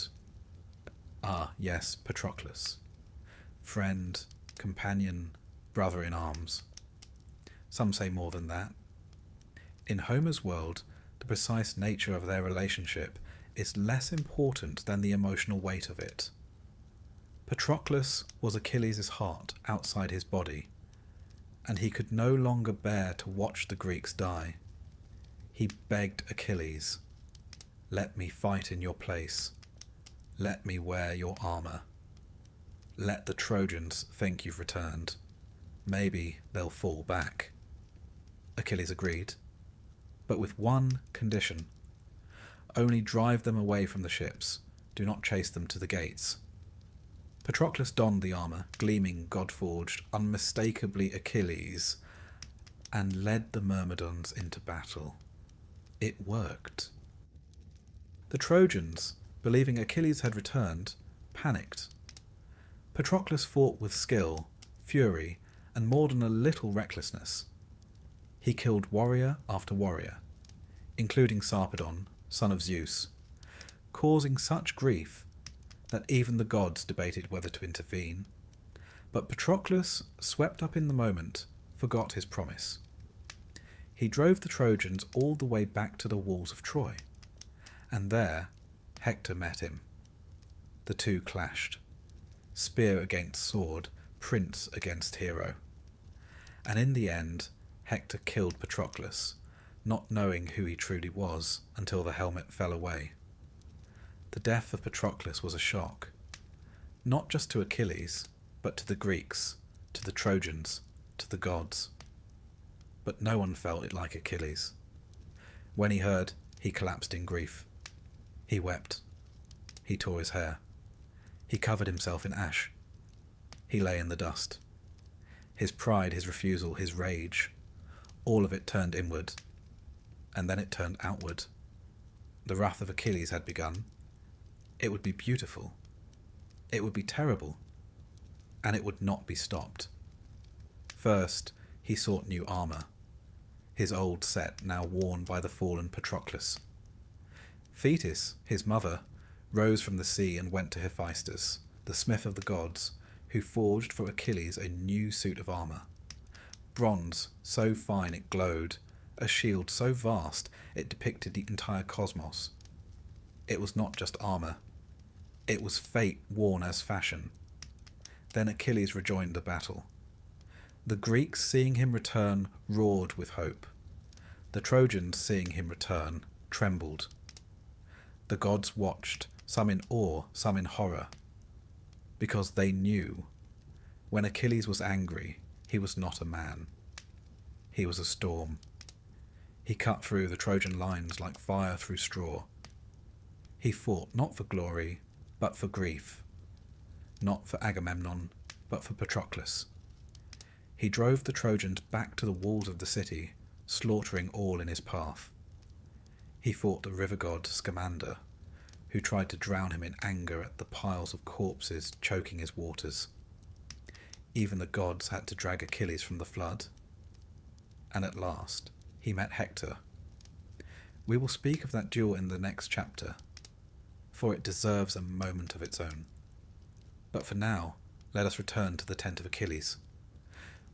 Ah, yes, Patroclus. Friend, companion, brother in arms. Some say more than that. In Homer's world, the precise nature of their relationship is less important than the emotional weight of it. Patroclus was Achilles' heart outside his body, and he could no longer bear to watch the Greeks die. He begged Achilles, "Let me fight in your place. Let me wear your armour. Let the Trojans think you've returned. Maybe they'll fall back." Achilles agreed, but with one condition. Only drive them away from the ships. Do not chase them to the gates. Patroclus donned the armour, gleaming, god-forged, unmistakably Achilles, and led the Myrmidons into battle. It worked. The Trojans, believing Achilles had returned, panicked. Patroclus fought with skill, fury, and more than a little recklessness. He killed warrior after warrior, including Sarpedon, son of Zeus, causing such grief that even the gods debated whether to intervene. But Patroclus, swept up in the moment, forgot his promise. He drove the Trojans all the way back to the walls of Troy, and there Hector met him. The two clashed, spear against sword, prince against hero. And in the end, Hector killed Patroclus, not knowing who he truly was until the helmet fell away. The death of Patroclus was a shock, not just to Achilles, but to the Greeks, to the Trojans, to the gods. But no one felt it like Achilles. When he heard, He collapsed in grief. He wept. He tore his hair. He covered himself in ash. He lay in the dust. His pride, his refusal, his rage, all of it turned inward, and then it turned outward. The wrath of Achilles had begun. It would be beautiful. It would be terrible. And it would not be stopped. First, he sought new armour, his old set now worn by the fallen Patroclus. Thetis, his mother, rose from the sea and went to Hephaestus, the smith of the gods, who forged for Achilles a new suit of armour. Bronze, so fine it glowed, a shield so vast it depicted the entire cosmos. It was not just armour. It was fate worn as fashion. Then Achilles rejoined the battle. The Greeks, seeing him return, roared with hope. The Trojans, seeing him return, trembled. The gods watched, some in awe, some in horror, because they knew when Achilles was angry, he was not a man. He was a storm. He cut through the Trojan lines like fire through straw. He fought not for glory, but for grief. Not for Agamemnon, but for Patroclus. He drove the Trojans back to the walls of the city, slaughtering all in his path. He fought the river god Scamander, who tried to drown him in anger at the piles of corpses choking his waters. Even the gods had to drag Achilles from the flood. And at last, he met Hector. We will speak of that duel in the next chapter, for it deserves a moment of its own. But for now, let us return to the tent of Achilles.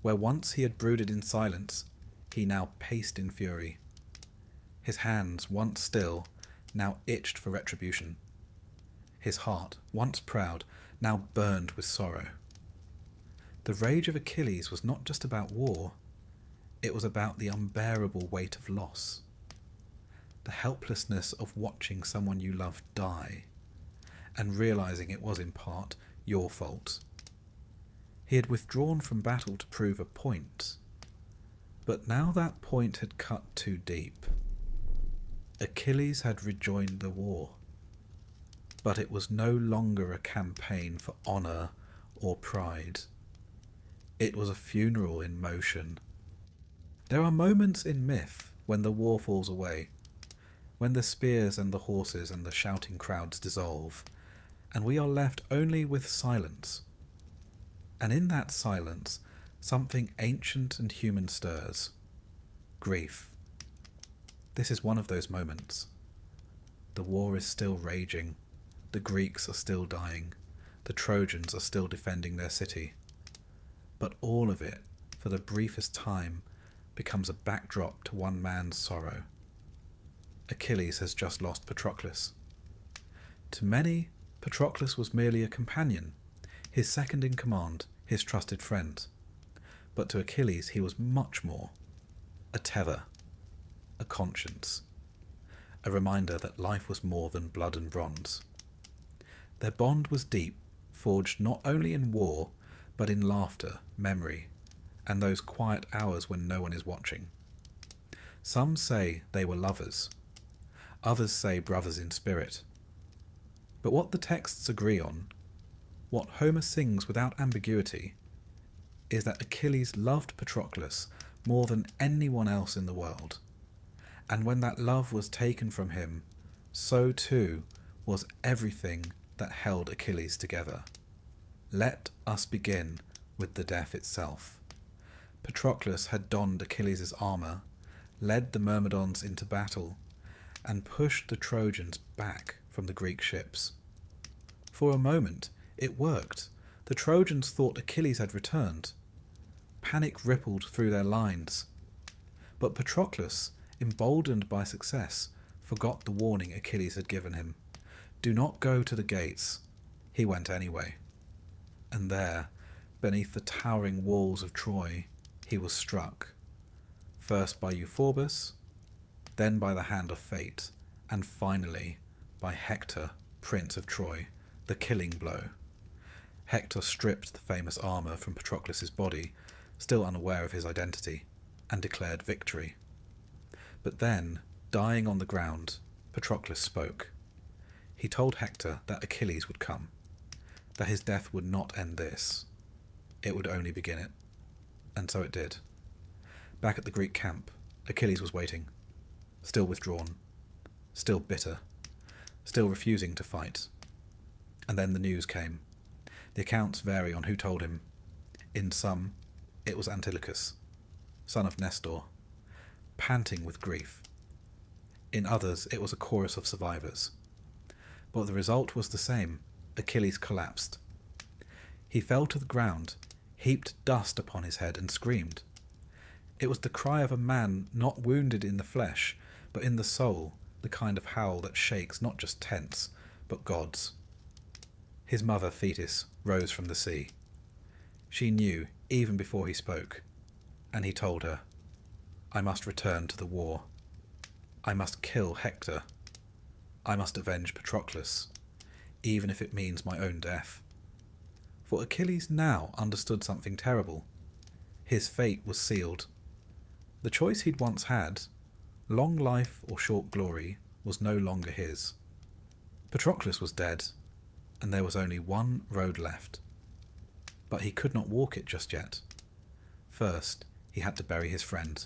Where once he had brooded in silence, he now paced in fury. His hands, once still, now itched for retribution. His heart, once proud, now burned with sorrow. The rage of Achilles was not just about war, it was about the unbearable weight of loss. The helplessness of watching someone you love die, and realizing it was in part your fault. He had withdrawn from battle to prove a point, but now that point had cut too deep. Achilles had rejoined the war, but it was no longer a campaign for honour or pride. It was a funeral in motion. There are moments in myth when the war falls away, when the spears and the horses and the shouting crowds dissolve, and we are left only with silence. And in that silence, something ancient and human stirs. Grief. This is one of those moments. The war is still raging. The Greeks are still dying. The Trojans are still defending their city. But all of it, for the briefest time, becomes a backdrop to one man's sorrow. Achilles has just lost Patroclus. To many, Patroclus was merely a companion, his second in command, his trusted friend. But to Achilles he was much more. A tether, a conscience, a reminder that life was more than blood and bronze. Their bond was deep, forged not only in war, but in laughter, memory, and those quiet hours when no one is watching. Some say they were lovers. Others say brothers in spirit. But what the texts agree on, what Homer sings without ambiguity, is that Achilles loved Patroclus more than anyone else in the world. And when that love was taken from him, so too was everything that held Achilles together. Let us begin with the death itself. Patroclus had donned Achilles' armour, led the Myrmidons into battle, and pushed the Trojans back from the Greek ships. For a moment, it worked. The Trojans thought Achilles had returned. Panic rippled through their lines. But Patroclus, emboldened by success, forgot the warning Achilles had given him. Do not go to the gates. He went anyway. And there, beneath the towering walls of Troy, he was struck, first by Euphorbus, then by the hand of fate, and finally by Hector, Prince of Troy, the killing blow. Hector stripped the famous armour from Patroclus' body, still unaware of his identity, and declared victory. But then, Dying on the ground, Patroclus spoke. He told Hector that Achilles would come, that his death would not end this. It would only begin it. And so it did. Back at the Greek camp, Achilles was waiting, still withdrawn, still bitter, still refusing to fight. And then the news came. The accounts vary on who told him. In some, it was Antilochus, son of Nestor, panting with grief. In others, it was a chorus of survivors. But the result was the same. Achilles collapsed. He fell to the ground, heaped dust upon his head, and screamed. It was the cry of a man not wounded in the flesh, but in the soul, the kind of howl that shakes not just tents, but gods. His mother, Thetis, rose from the sea. She knew, even before he spoke, and he told her, "I must return to the war. I must kill Hector. I must avenge Patroclus, even if it means my own death." For Achilles now understood something terrible. His fate was sealed. The choice he'd once had, long life or short glory, was no longer his. Patroclus was dead, and there was only one road left. But he could not walk it just yet. First, he had to bury his friend.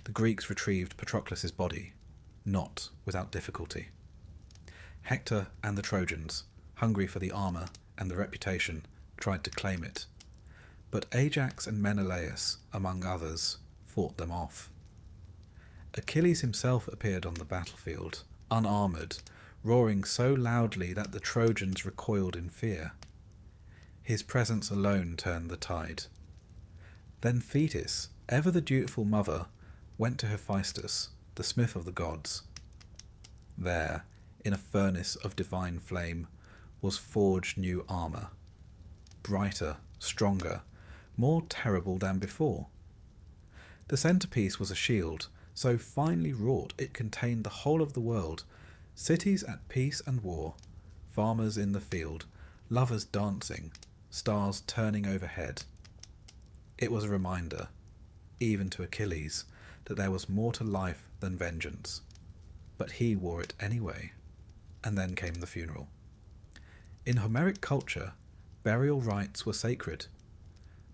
The Greeks retrieved Patroclus's body, not without difficulty. Hector and the Trojans, hungry for the armour and the reputation, tried to claim it. But Ajax and Menelaus, among others, fought them off. Achilles himself appeared on the battlefield, unarmoured, roaring so loudly that the Trojans recoiled in fear. His presence alone turned the tide. Then Thetis, ever the dutiful mother, went to Hephaestus, the smith of the gods. There, in a furnace of divine flame, was forged new armour, brighter, stronger, more terrible than before. The centrepiece was a shield, so finely wrought it contained the whole of the world, cities at peace and war, farmers in the field, lovers dancing, stars turning overhead. It was a reminder, even to Achilles, that there was more to life than vengeance. But he wore it anyway. And then came the funeral. In Homeric culture, burial rites were sacred.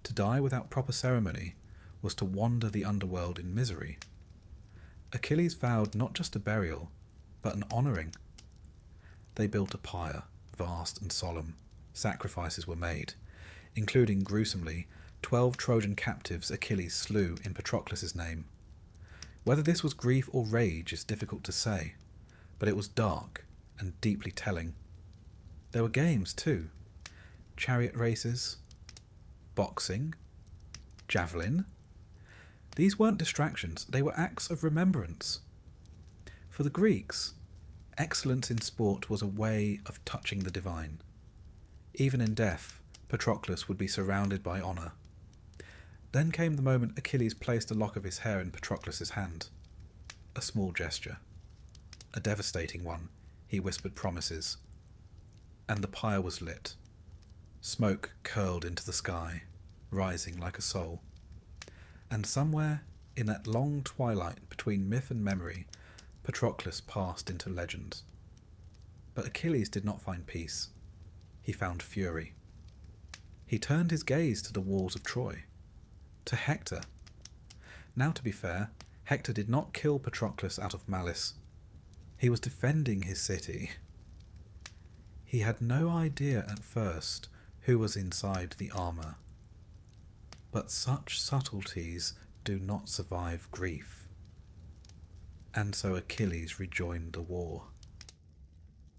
To die without proper ceremony was to wander the underworld in misery. Achilles vowed not just a burial, but an honouring. They built a pyre, vast and solemn. Sacrifices were made, including, gruesomely, 12 Trojan captives Achilles slew in Patroclus's name. Whether this was grief or rage is difficult to say, but it was dark and deeply telling. There were games too. Chariot races, boxing, javelin. These weren't distractions, they were acts of remembrance. For the Greeks, excellence in sport was a way of touching the divine. Even in death, Patroclus would be surrounded by honour. Then came the moment Achilles placed a lock of his hair in Patroclus's hand. A small gesture. A devastating one. He whispered promises. And the pyre was lit. Smoke curled into the sky, rising like a soul. And somewhere, in that long twilight between myth and memory, Patroclus passed into legend. But Achilles did not find peace. He found fury. He turned his gaze to the walls of Troy. To Hector. Now, to be fair, Hector did not kill Patroclus out of malice. He was defending his city. He had no idea at first who was inside the armour. But such subtleties do not survive grief. And so Achilles rejoined the war.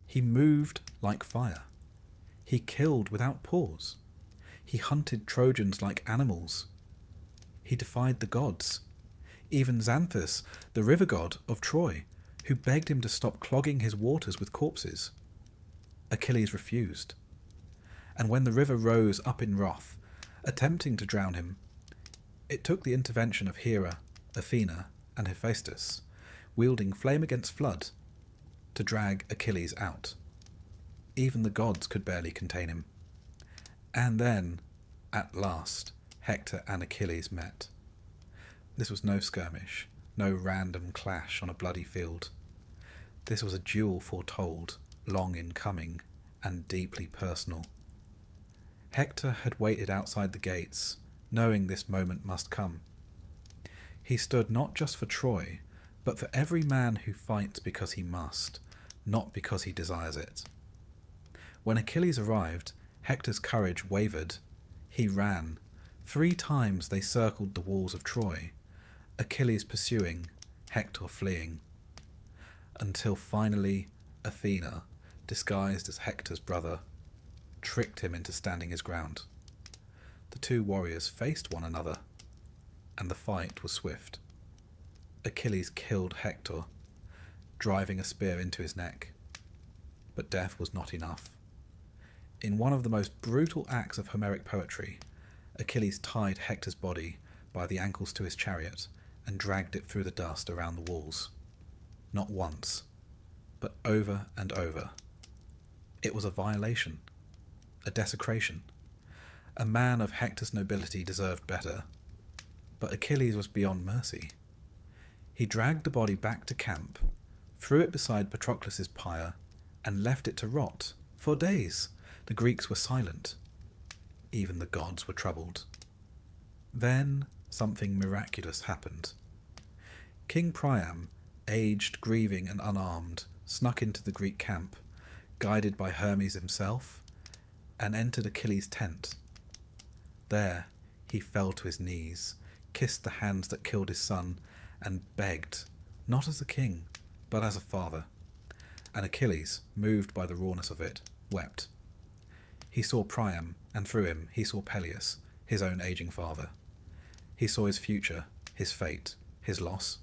He moved like fire. He killed without pause. He hunted Trojans like animals. He defied the gods, even Xanthus, the river god of Troy, who begged him to stop clogging his waters with corpses. Achilles refused, and when the river rose up in wrath, attempting to drown him, it took the intervention of Hera, Athena, and Hephaestus, wielding flame against flood, to drag Achilles out. Even the gods could barely contain him. And then, at last, Hector and Achilles met. This was no skirmish, no random clash on a bloody field. This was a duel foretold, long in coming, and deeply personal. Hector had waited outside the gates, knowing this moment must come. He stood not just for Troy, but for every man who fights because he must, not because he desires it. When Achilles arrived, Hector's courage wavered. He ran. 3 times they circled the walls of Troy, Achilles pursuing, Hector fleeing, until finally Athena, disguised as Hector's brother, tricked him into standing his ground. The 2 warriors faced one another, and the fight was swift. Achilles killed Hector, driving a spear into his neck. But death was not enough. In one of the most brutal acts of Homeric poetry, Achilles tied Hector's body by the ankles to his chariot and dragged it through the dust around the walls. Not once, but over and over. It was a violation, a desecration. A man of Hector's nobility deserved better, but Achilles was beyond mercy. He dragged the body back to camp, threw it beside Patroclus' pyre, and left it to rot. For days, the Greeks were silent. Even the gods were troubled. Then something miraculous happened. King Priam, aged, grieving, and unarmed, snuck into the Greek camp, guided by Hermes himself, and entered Achilles' tent. There he fell to his knees, kissed the hands that killed his son, and begged, not as a king, but as a father. And Achilles, moved by the rawness of it, wept. He saw Priam, and through him he saw Peleus, his own aging father. He saw his future, his fate, his loss.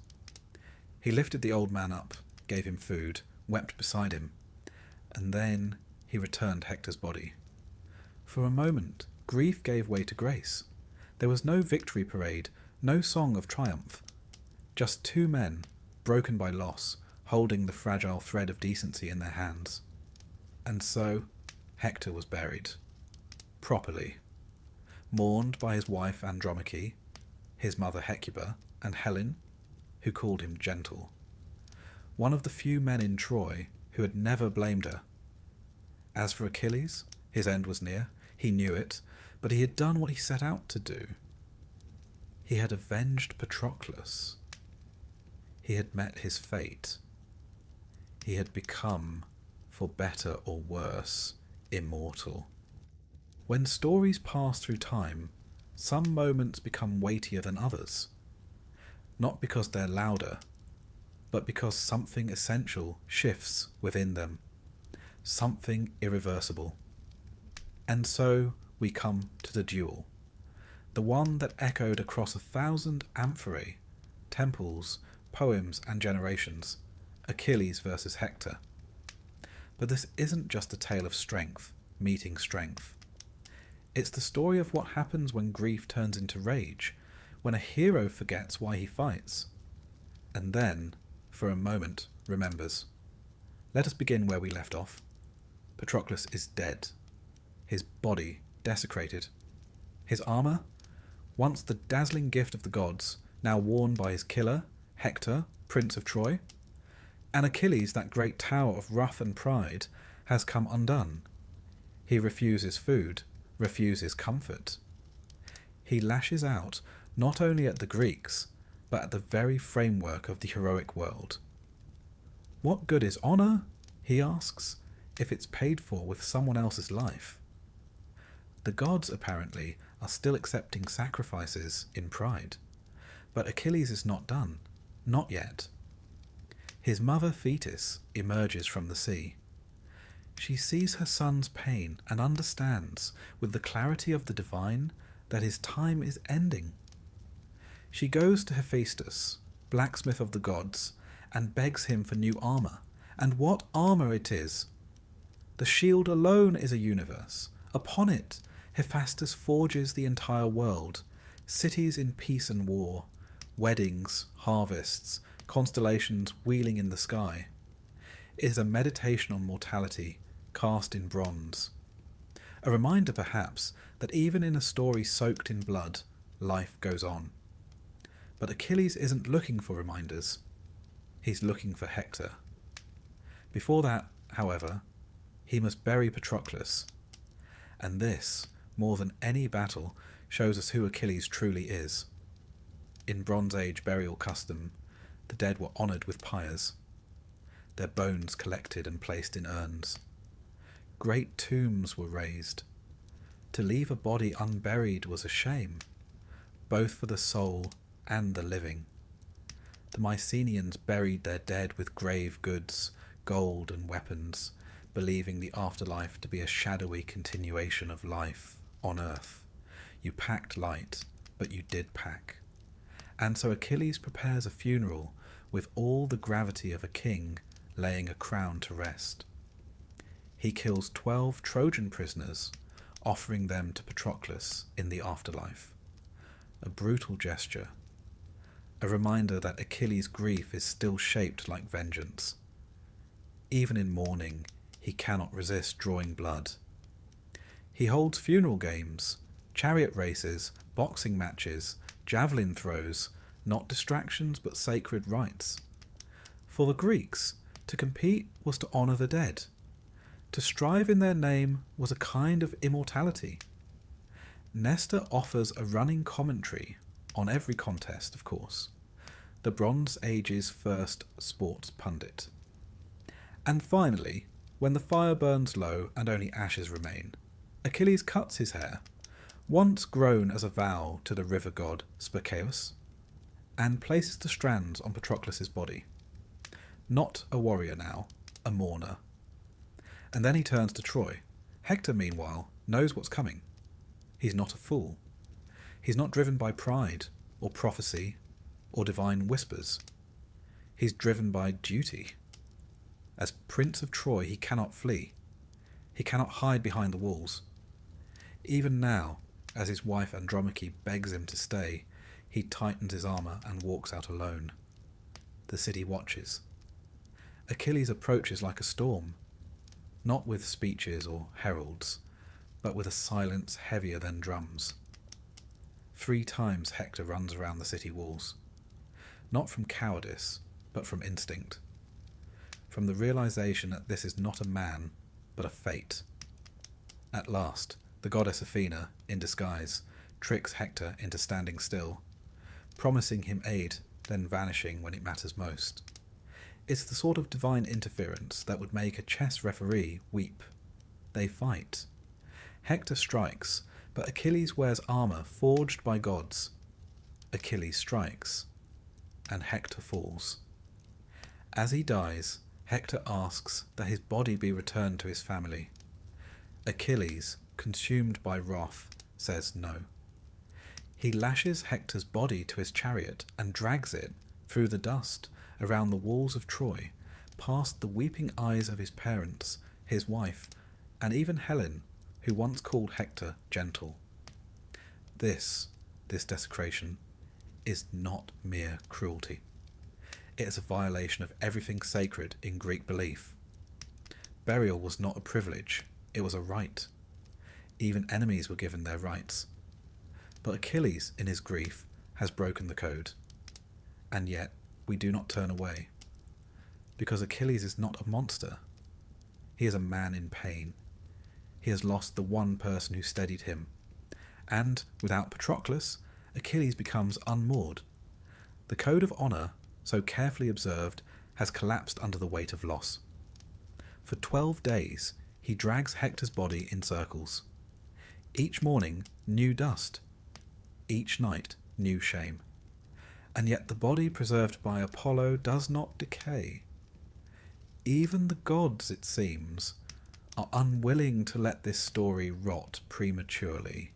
He lifted the old man up, gave him food, wept beside him, and then he returned Hector's body. For a moment, grief gave way to grace. There was no victory parade, no song of triumph. Just 2 men, broken by loss, holding the fragile thread of decency in their hands. And so Hector was buried. Properly. Mourned by his wife Andromache, his mother Hecuba, and Helen, who called him gentle. One of the few men in Troy who had never blamed her. As for Achilles, his end was near. He knew it, but he had done what he set out to do. He had avenged Patroclus. He had met his fate. He had become, for better or worse, immortal. When stories pass through time, some moments become weightier than others. Not because they're louder, but because something essential shifts within them. Something irreversible. And so we come to the duel. The one that echoed across 1,000 amphorae, temples, poems and generations. Achilles versus Hector. But this isn't just a tale of strength meeting strength. It's the story of what happens when grief turns into rage, when a hero forgets why he fights, and then, for a moment, remembers. Let us begin where we left off. Patroclus is dead. His body desecrated. His armour, once the dazzling gift of the gods, now worn by his killer, Hector, Prince of Troy. And Achilles, that great tower of wrath and pride, has come undone. He refuses food, refuses comfort. He lashes out not only at the Greeks, but at the very framework of the heroic world. What good is honour, he asks, if it's paid for with someone else's life? The gods, apparently, are still accepting sacrifices in pride. But Achilles is not done. Not yet. His mother Thetis emerges from the sea. She sees her son's pain and understands, with the clarity of the divine, that his time is ending. She goes to Hephaestus, blacksmith of the gods, and begs him for new armour. And what armour it is! The shield alone is a universe. Upon it, Hephaestus forges the entire world, cities in peace and war, weddings, harvests, constellations wheeling in the sky. It is a meditation on mortality, cast in bronze. A reminder, perhaps, that even in a story soaked in blood, life goes on. But Achilles isn't looking for reminders. He's looking for Hector. Before that, however, he must bury Patroclus. And this, more than any battle, shows us who Achilles truly is. In Bronze Age burial custom, the dead were honoured with pyres, their bones collected and placed in urns. Great tombs were raised. To leave a body unburied was a shame, both for the soul and the living. The Mycenaeans buried their dead with grave goods, gold and weapons, believing the afterlife to be a shadowy continuation of life on earth. You packed light, but you did pack. And so Achilles prepares a funeral with all the gravity of a king laying a crown to rest. He kills 12 Trojan prisoners, offering them to Patroclus in the afterlife. A brutal gesture, a reminder that Achilles' grief is still shaped like vengeance. Even in mourning, he cannot resist drawing blood. He holds funeral games, chariot races, boxing matches, javelin throws, not distractions but sacred rites. For the Greeks, to compete was to honour the dead. To strive in their name was a kind of immortality. Nestor offers a running commentary on every contest, of course, the Bronze Age's first sports pundit. And finally, when the fire burns low and only ashes remain, Achilles cuts his hair, once grown as a vow to the river god Spercheius, and places the strands on Patroclus' body. Not a warrior now, a mourner. And then he turns to Troy. Hector, meanwhile, knows what's coming. He's not a fool. He's not driven by pride, or prophecy, or divine whispers. He's driven by duty. As Prince of Troy, he cannot flee. He cannot hide behind the walls. Even now, as his wife Andromache begs him to stay, he tightens his armour and walks out alone. The city watches. Achilles approaches like a storm, not with speeches or heralds, but with a silence heavier than drums. 3 times Hector runs around the city walls, not from cowardice, but from instinct, from the realization that this is not a man, but a fate. At last, the goddess Athena, in disguise, tricks Hector into standing still, promising him aid, then vanishing when it matters most. It's the sort of divine interference that would make a chess referee weep. They fight. Hector strikes, but Achilles wears armour forged by gods. Achilles strikes, and Hector falls. As he dies, Hector asks that his body be returned to his family. Achilles, consumed by wrath, says no. He lashes Hector's body to his chariot and drags it, through the dust, around the walls of Troy, past the weeping eyes of his parents, his wife, and even Helen, who once called Hector gentle. This desecration, is not mere cruelty. It is a violation of everything sacred in Greek belief. Burial was not a privilege, it was a right. Even enemies were given their rights. But Achilles, in his grief, has broken the code. And yet, we do not turn away. Because Achilles is not a monster. He is a man in pain. He has lost the one person who steadied him. And, without Patroclus, Achilles becomes unmoored. The code of honour, so carefully observed, has collapsed under the weight of loss. For 12 days, he drags Hector's body in circles. Each morning, new dust. Each night, new shame. And yet the body preserved by Apollo does not decay. Even the gods, it seems, are unwilling to let this story rot prematurely.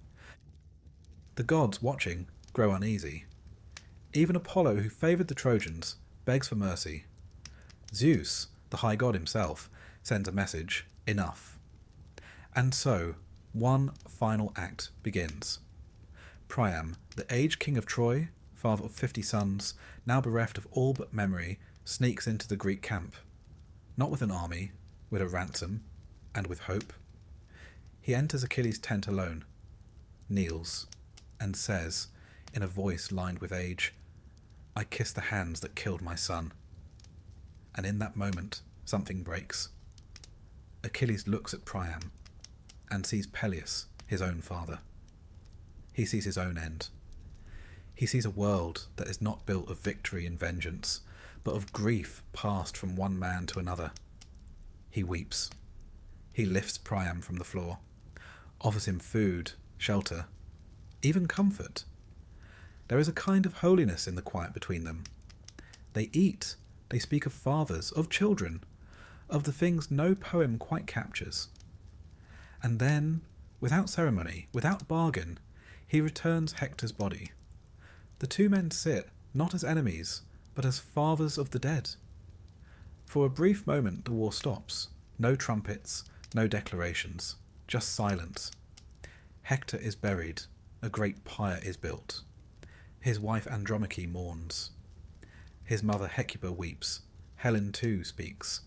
The gods, watching, grow uneasy. Even Apollo, who favoured the Trojans, begs for mercy. Zeus, the high god himself, sends a message, enough. And so, one final act begins. Priam, the aged king of Troy, father of 50 sons, now bereft of all but memory, sneaks into the Greek camp. Not with an army, with a ransom, and with hope. He enters Achilles' tent alone, kneels, and says, in a voice lined with age, I kiss the hands that killed my son. And in that moment, something breaks. Achilles looks at Priam and sees Peleus, his own father. He sees his own end. He sees a world that is not built of victory and vengeance, but of grief passed from one man to another. He weeps. He lifts Priam from the floor, offers him food, shelter, even comfort. There is a kind of holiness in the quiet between them. They eat, they speak of fathers, of children, of the things no poem quite captures. And then, without ceremony, without bargain, he returns Hector's body. The two men sit, not as enemies, but as fathers of the dead. For a brief moment the war stops. No trumpets, no declarations, just silence. Hector is buried, a great pyre is built. His wife Andromache mourns. His mother Hecuba weeps. Helen too speaks,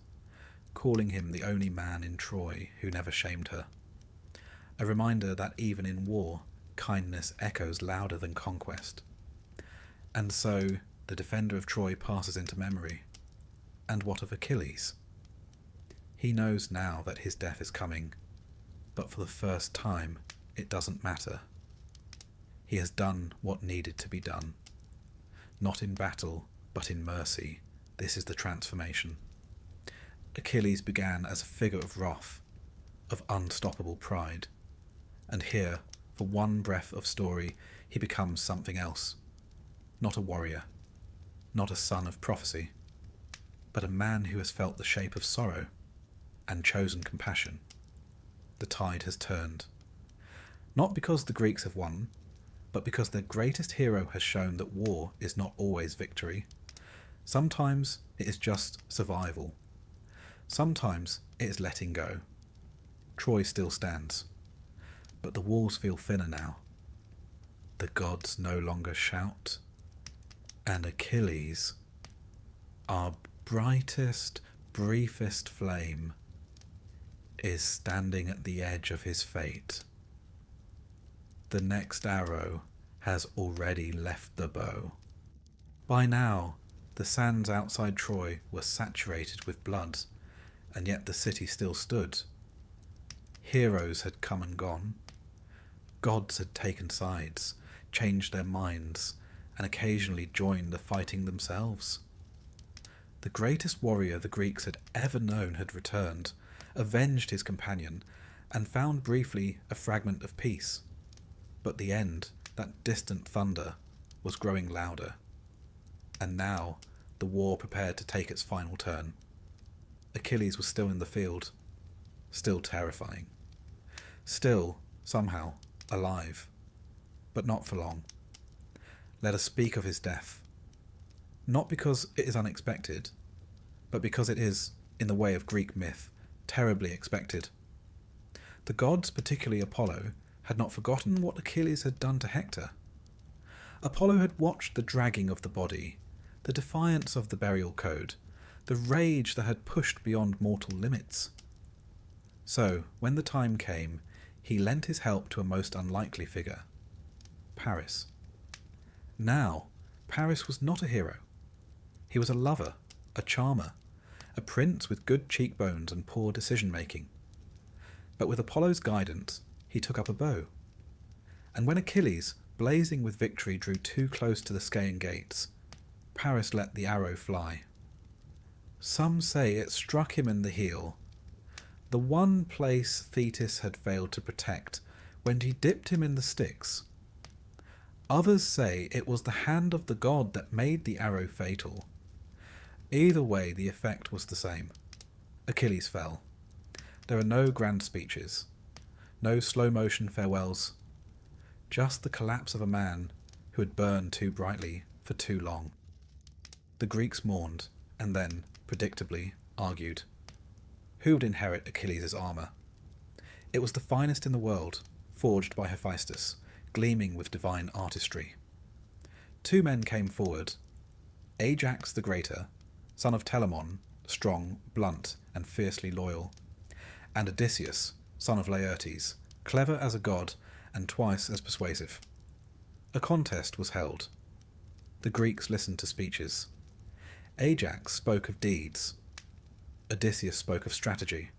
calling him the only man in Troy who never shamed her. A reminder that even in war, kindness echoes louder than conquest. And so, the defender of Troy passes into memory. And what of Achilles? He knows now that his death is coming, but for the first time, it doesn't matter. He has done what needed to be done. Not in battle, but in mercy, this is the transformation. Achilles began as a figure of wrath, of unstoppable pride, and here, for one breath of story, he becomes something else. Not a warrior, not a son of prophecy, but a man who has felt the shape of sorrow and chosen compassion. The tide has turned. Not because the Greeks have won, but because their greatest hero has shown that war is not always victory. Sometimes it is just survival. Sometimes it is letting go. Troy still stands, but the walls feel thinner now. The gods no longer shout, and Achilles, our brightest, briefest flame, is standing at the edge of his fate. The next arrow has already left the bow. By now, the sands outside Troy were saturated with blood, and yet the city still stood. Heroes had come and gone. Gods had taken sides, changed their minds, and occasionally joined the fighting themselves. The greatest warrior the Greeks had ever known had returned, avenged his companion, and found briefly a fragment of peace. But the end, that distant thunder, was growing louder. And now the war prepared to take its final turn. Achilles was still in the field, still terrifying. Still, somehow, alive. But not for long. Let us speak of his death. Not because it is unexpected, but because it is, in the way of Greek myth, terribly expected. The gods, particularly Apollo, had not forgotten what Achilles had done to Hector. Apollo had watched the dragging of the body, the defiance of the burial code, the rage that had pushed beyond mortal limits. So, when the time came, he lent his help to a most unlikely figure, Paris. Now, Paris was not a hero. He was a lover, a charmer, a prince with good cheekbones and poor decision-making. But with Apollo's guidance, he took up a bow. And when Achilles, blazing with victory, drew too close to the Scaean gates, Paris let the arrow fly. Some say it struck him in the heel, the one place Thetis had failed to protect when he dipped him in the Styx. Others say it was the hand of the god that made the arrow fatal. Either way, the effect was the same. Achilles fell. There are no grand speeches, no slow-motion farewells, just the collapse of a man who had burned too brightly for too long. The Greeks mourned, and then, predictably, argued. Who would inherit Achilles' armour? It was the finest in the world, forged by Hephaestus, gleaming with divine artistry. Two men came forward, Ajax the Greater, son of Telamon, strong, blunt, and fiercely loyal, and Odysseus, son of Laertes, clever as a god and twice as persuasive. A contest was held. The Greeks listened to speeches. Ajax spoke of deeds. Odysseus spoke of strategy.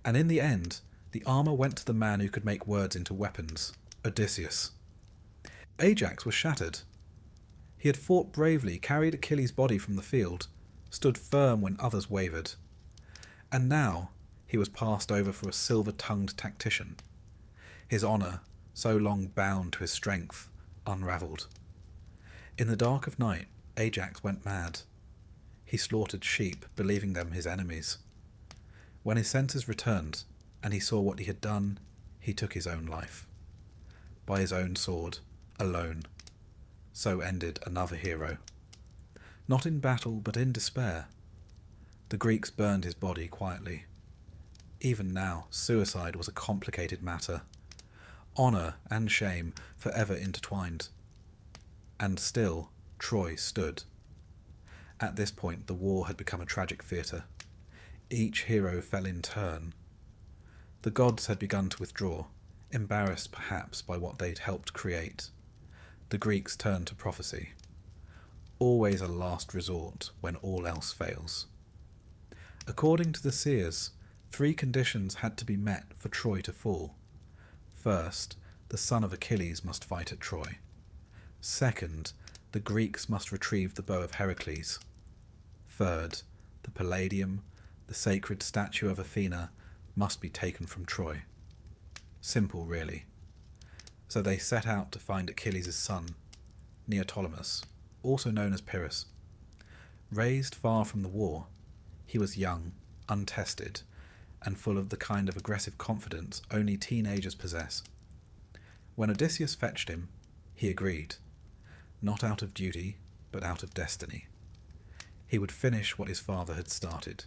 And in the end, the armour went to the man who could make words into weapons, Odysseus. Ajax was shattered. He had fought bravely, carried Achilles' body from the field, stood firm when others wavered. And now he was passed over for a silver-tongued tactician. His honour, so long bound to his strength, unravelled. In the dark of night, Ajax went mad. He slaughtered sheep, believing them his enemies. When his senses returned, and he saw what he had done, he took his own life. By his own sword, alone. So ended another hero. Not in battle, but in despair. The Greeks burned his body quietly. Even now, suicide was a complicated matter. Honour and shame forever intertwined. And still, Troy stood. At this point, the war had become a tragic theatre. Each hero fell in turn. The gods had begun to withdraw, embarrassed perhaps by what they'd helped create. The Greeks turned to prophecy. Always a last resort when all else fails. According to the seers, 3 conditions had to be met for Troy to fall. First, the son of Achilles must fight at Troy. Second, the Greeks must retrieve the bow of Heracles. Third, the Palladium, the sacred statue of Athena, must be taken from Troy. Simple, really. So they set out to find Achilles' son, Neoptolemus, also known as Pyrrhus. Raised far from the war, he was young, untested, and full of the kind of aggressive confidence only teenagers possess. When Odysseus fetched him, he agreed, not out of duty, but out of destiny. He would finish what his father had started.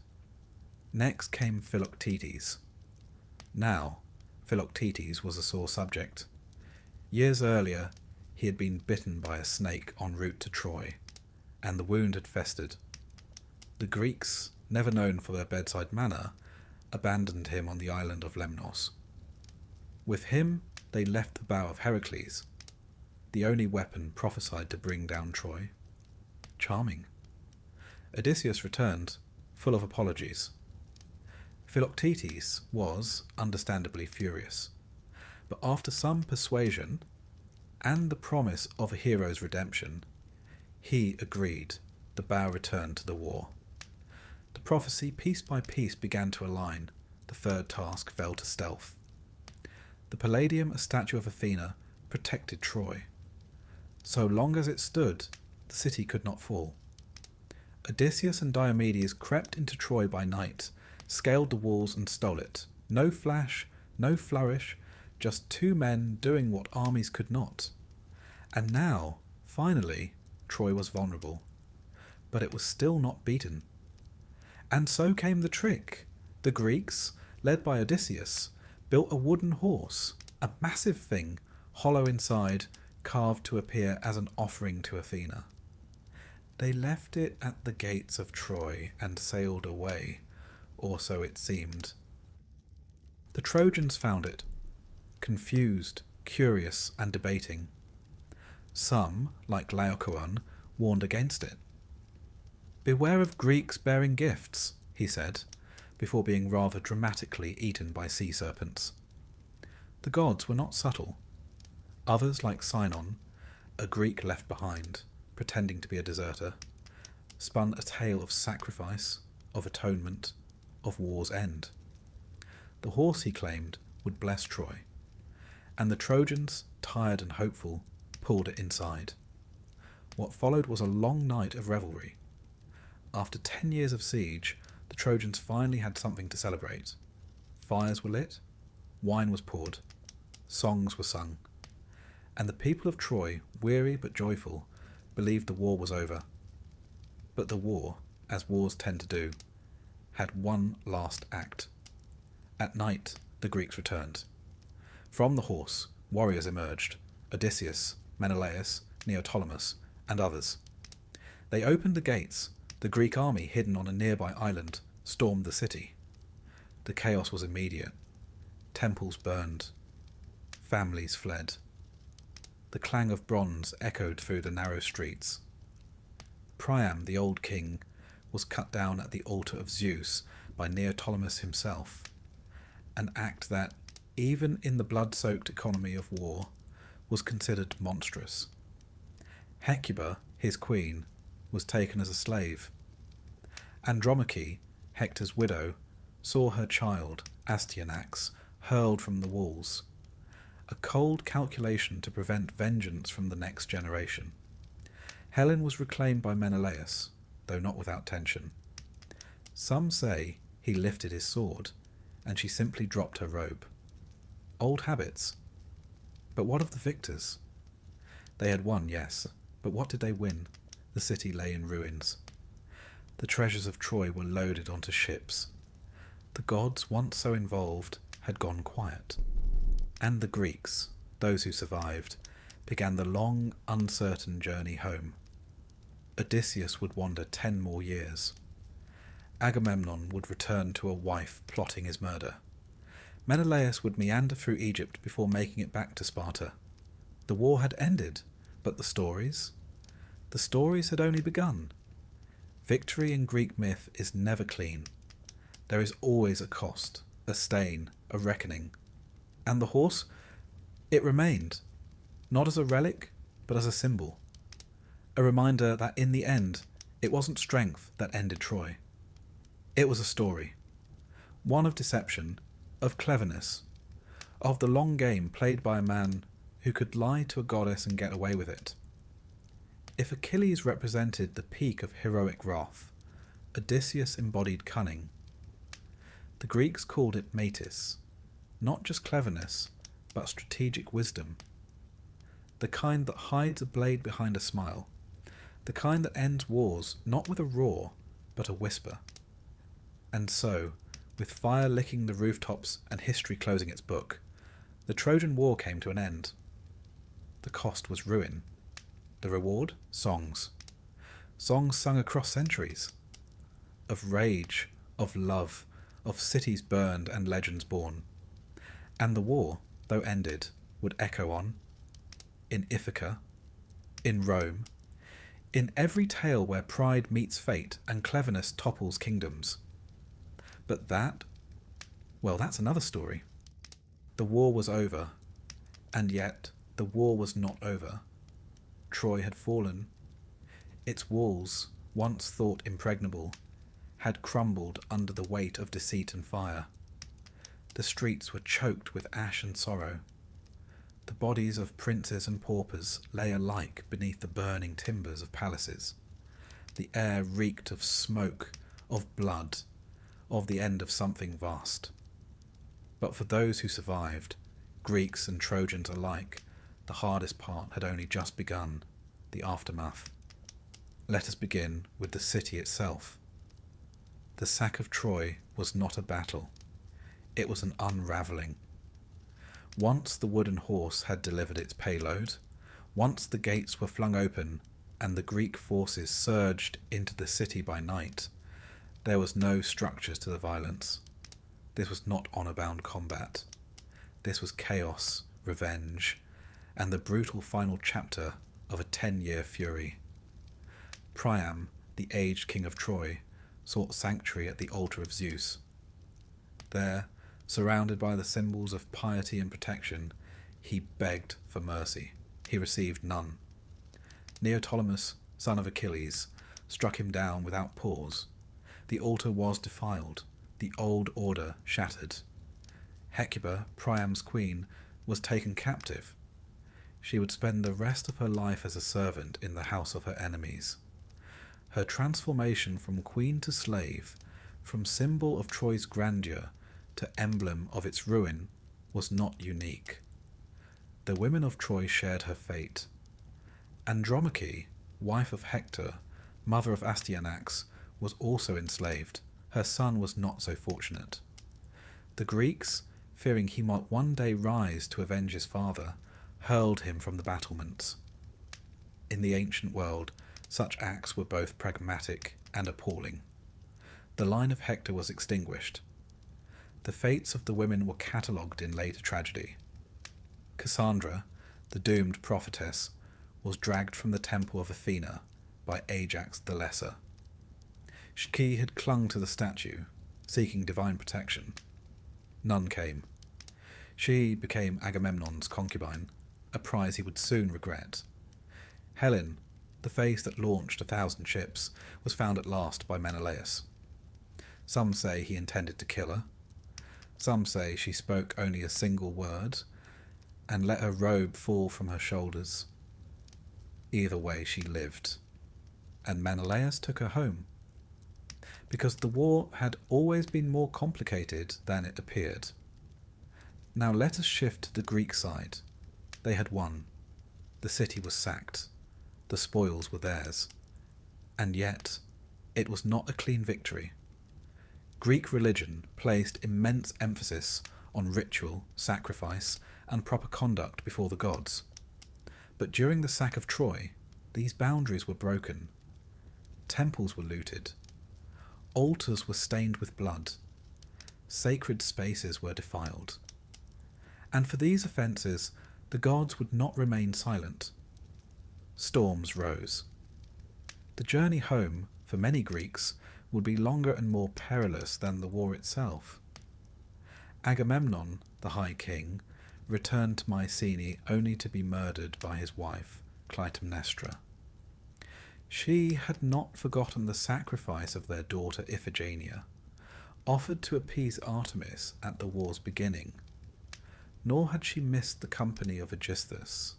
Next came Philoctetes. Now, Philoctetes was a sore subject. Years earlier, he had been bitten by a snake en route to Troy, and the wound had festered. The Greeks, never known for their bedside manner, abandoned him on the island of Lemnos. With him, they left the bow of Heracles, the only weapon prophesied to bring down Troy. Charming. Odysseus returned, full of apologies. Philoctetes was, understandably, furious, but after some persuasion, and the promise of a hero's redemption, he agreed. The bow returned to the war. The prophecy piece by piece began to align. The third task fell to stealth. The Palladium, a statue of Athena, protected Troy. So long as it stood, the city could not fall. Odysseus and Diomedes crept into Troy by night, scaled the walls and stole it. No flash, no flourish, just 2 men doing what armies could not. And now, finally, Troy was vulnerable. But it was still not beaten. And so came the trick. The Greeks, led by Odysseus, built a wooden horse, a massive thing, hollow inside, carved to appear as an offering to Athena. They left it at the gates of Troy and sailed away, or so it seemed. The Trojans found it, confused, curious, and debating. Some, like Laocoon, warned against it. "Beware of Greeks bearing gifts," he said, before being rather dramatically eaten by sea serpents. The gods were not subtle. Others, like Sinon, a Greek left behind, pretending to be a deserter, spun a tale of sacrifice, of atonement, of war's end. The horse, he claimed, would bless Troy, and the Trojans, tired and hopeful, pulled it inside. What followed was a long night of revelry. After 10 years of siege, the Trojans finally had something to celebrate. Fires were lit, wine was poured, songs were sung, and the people of Troy, weary but joyful, believed the war was over. But the war, as wars tend to do, had one last act. At night, the Greeks returned. From the horse, warriors emerged: Odysseus, Menelaus, Neoptolemus, and others. They opened the gates. The Greek army, hidden on a nearby island, stormed the city. The chaos was immediate. Temples burned. Families fled. The clang of bronze echoed through the narrow streets. Priam, the old king, was cut down at the altar of Zeus by Neoptolemus himself, an act that, even in the blood-soaked economy of war, was considered monstrous. Hecuba, his queen, was taken as a slave. Andromache, Hector's widow, saw her child, Astyanax, hurled from the walls, a cold calculation to prevent vengeance from the next generation. Helen was reclaimed by Menelaus, though not without tension. Some say he lifted his sword, and she simply dropped her robe. Old habits. But what of the victors? They had won, yes, but what did they win? The city lay in ruins. The treasures of Troy were loaded onto ships. The gods, once so involved, had gone quiet. And the Greeks, those who survived, began the long, uncertain journey home. Odysseus would wander 10 more years. Agamemnon would return to a wife plotting his murder. Menelaus would meander through Egypt before making it back to Sparta. The war had ended, but the stories? The stories had only begun. Victory in Greek myth is never clean. There is always a cost, a stain, a reckoning. And the horse? It remained, not as a relic, but as a symbol. A reminder that in the end, it wasn't strength that ended Troy. It was a story. One of deception, of cleverness, of the long game played by a man who could lie to a goddess and get away with it. If Achilles represented the peak of heroic wrath, Odysseus embodied cunning. The Greeks called it metis, not just cleverness, but strategic wisdom. The kind that hides a blade behind a smile. The kind that ends wars not with a roar, but a whisper. And so, with fire licking the rooftops and history closing its book, the Trojan War came to an end. The cost was ruin. The reward? Songs. Songs sung across centuries. Of rage, of love, of cities burned and legends born. And the war, though ended, would echo on. In Ithaca, in Rome, in every tale where pride meets fate and cleverness topples kingdoms. But that, well, that's another story. The war was over, and yet the war was not over. Troy had fallen. Its walls, once thought impregnable, had crumbled under the weight of deceit and fire. The streets were choked with ash and sorrow. The bodies of princes and paupers lay alike beneath the burning timbers of palaces. The air reeked of smoke, of blood, of the end of something vast. But for those who survived, Greeks and Trojans alike, the hardest part had only just begun, the aftermath. Let us begin with the city itself. The sack of Troy was not a battle. It was an unravelling. Once the wooden horse had delivered its payload, once the gates were flung open and the Greek forces surged into the city by night, there was no structure to the violence. This was not honour-bound combat. This was chaos, revenge, and the brutal final chapter of a 10-year fury. Priam, the aged king of Troy, sought sanctuary at the altar of Zeus. There, surrounded by the symbols of piety and protection, he begged for mercy. He received none. Neoptolemus, son of Achilles, struck him down without pause. The altar was defiled, the old order shattered. Hecuba, Priam's queen, was taken captive. She would spend the rest of her life as a servant in the house of her enemies. Her transformation from queen to slave, from symbol of Troy's grandeur to emblem of its ruin, was not unique. The women of Troy shared her fate. Andromache, wife of Hector, mother of Astyanax, was also enslaved. Her son was not so fortunate. The Greeks, fearing he might one day rise to avenge his father, hurled him from the battlements. In the ancient world, such acts were both pragmatic and appalling. The line of Hector was extinguished. The fates of the women were catalogued in later tragedy. Cassandra, the doomed prophetess, was dragged from the temple of Athena by Ajax the Lesser. She had clung to the statue, seeking divine protection. None came. She became Agamemnon's concubine, a prize he would soon regret. Helen, the face that launched 1,000 ships, was found at last by Menelaus. Some say he intended to kill her. Some say she spoke only a single word and let her robe fall from her shoulders. Either way, she lived, and Menelaus took her home, because the war had always been more complicated than it appeared. Now let us shift to the Greek side. They had won. The city was sacked. The spoils were theirs. And yet, it was not a clean victory. Greek religion placed immense emphasis on ritual, sacrifice, and proper conduct before the gods. But during the sack of Troy, these boundaries were broken. Temples were looted. Altars were stained with blood. Sacred spaces were defiled. And for these offences, the gods would not remain silent. Storms rose. The journey home, for many Greeks, would be longer and more perilous than the war itself. Agamemnon, the High King, returned to Mycenae only to be murdered by his wife, Clytemnestra. She had not forgotten the sacrifice of their daughter Iphigenia, offered to appease Artemis at the war's beginning. Nor had she missed the company of Aegisthus,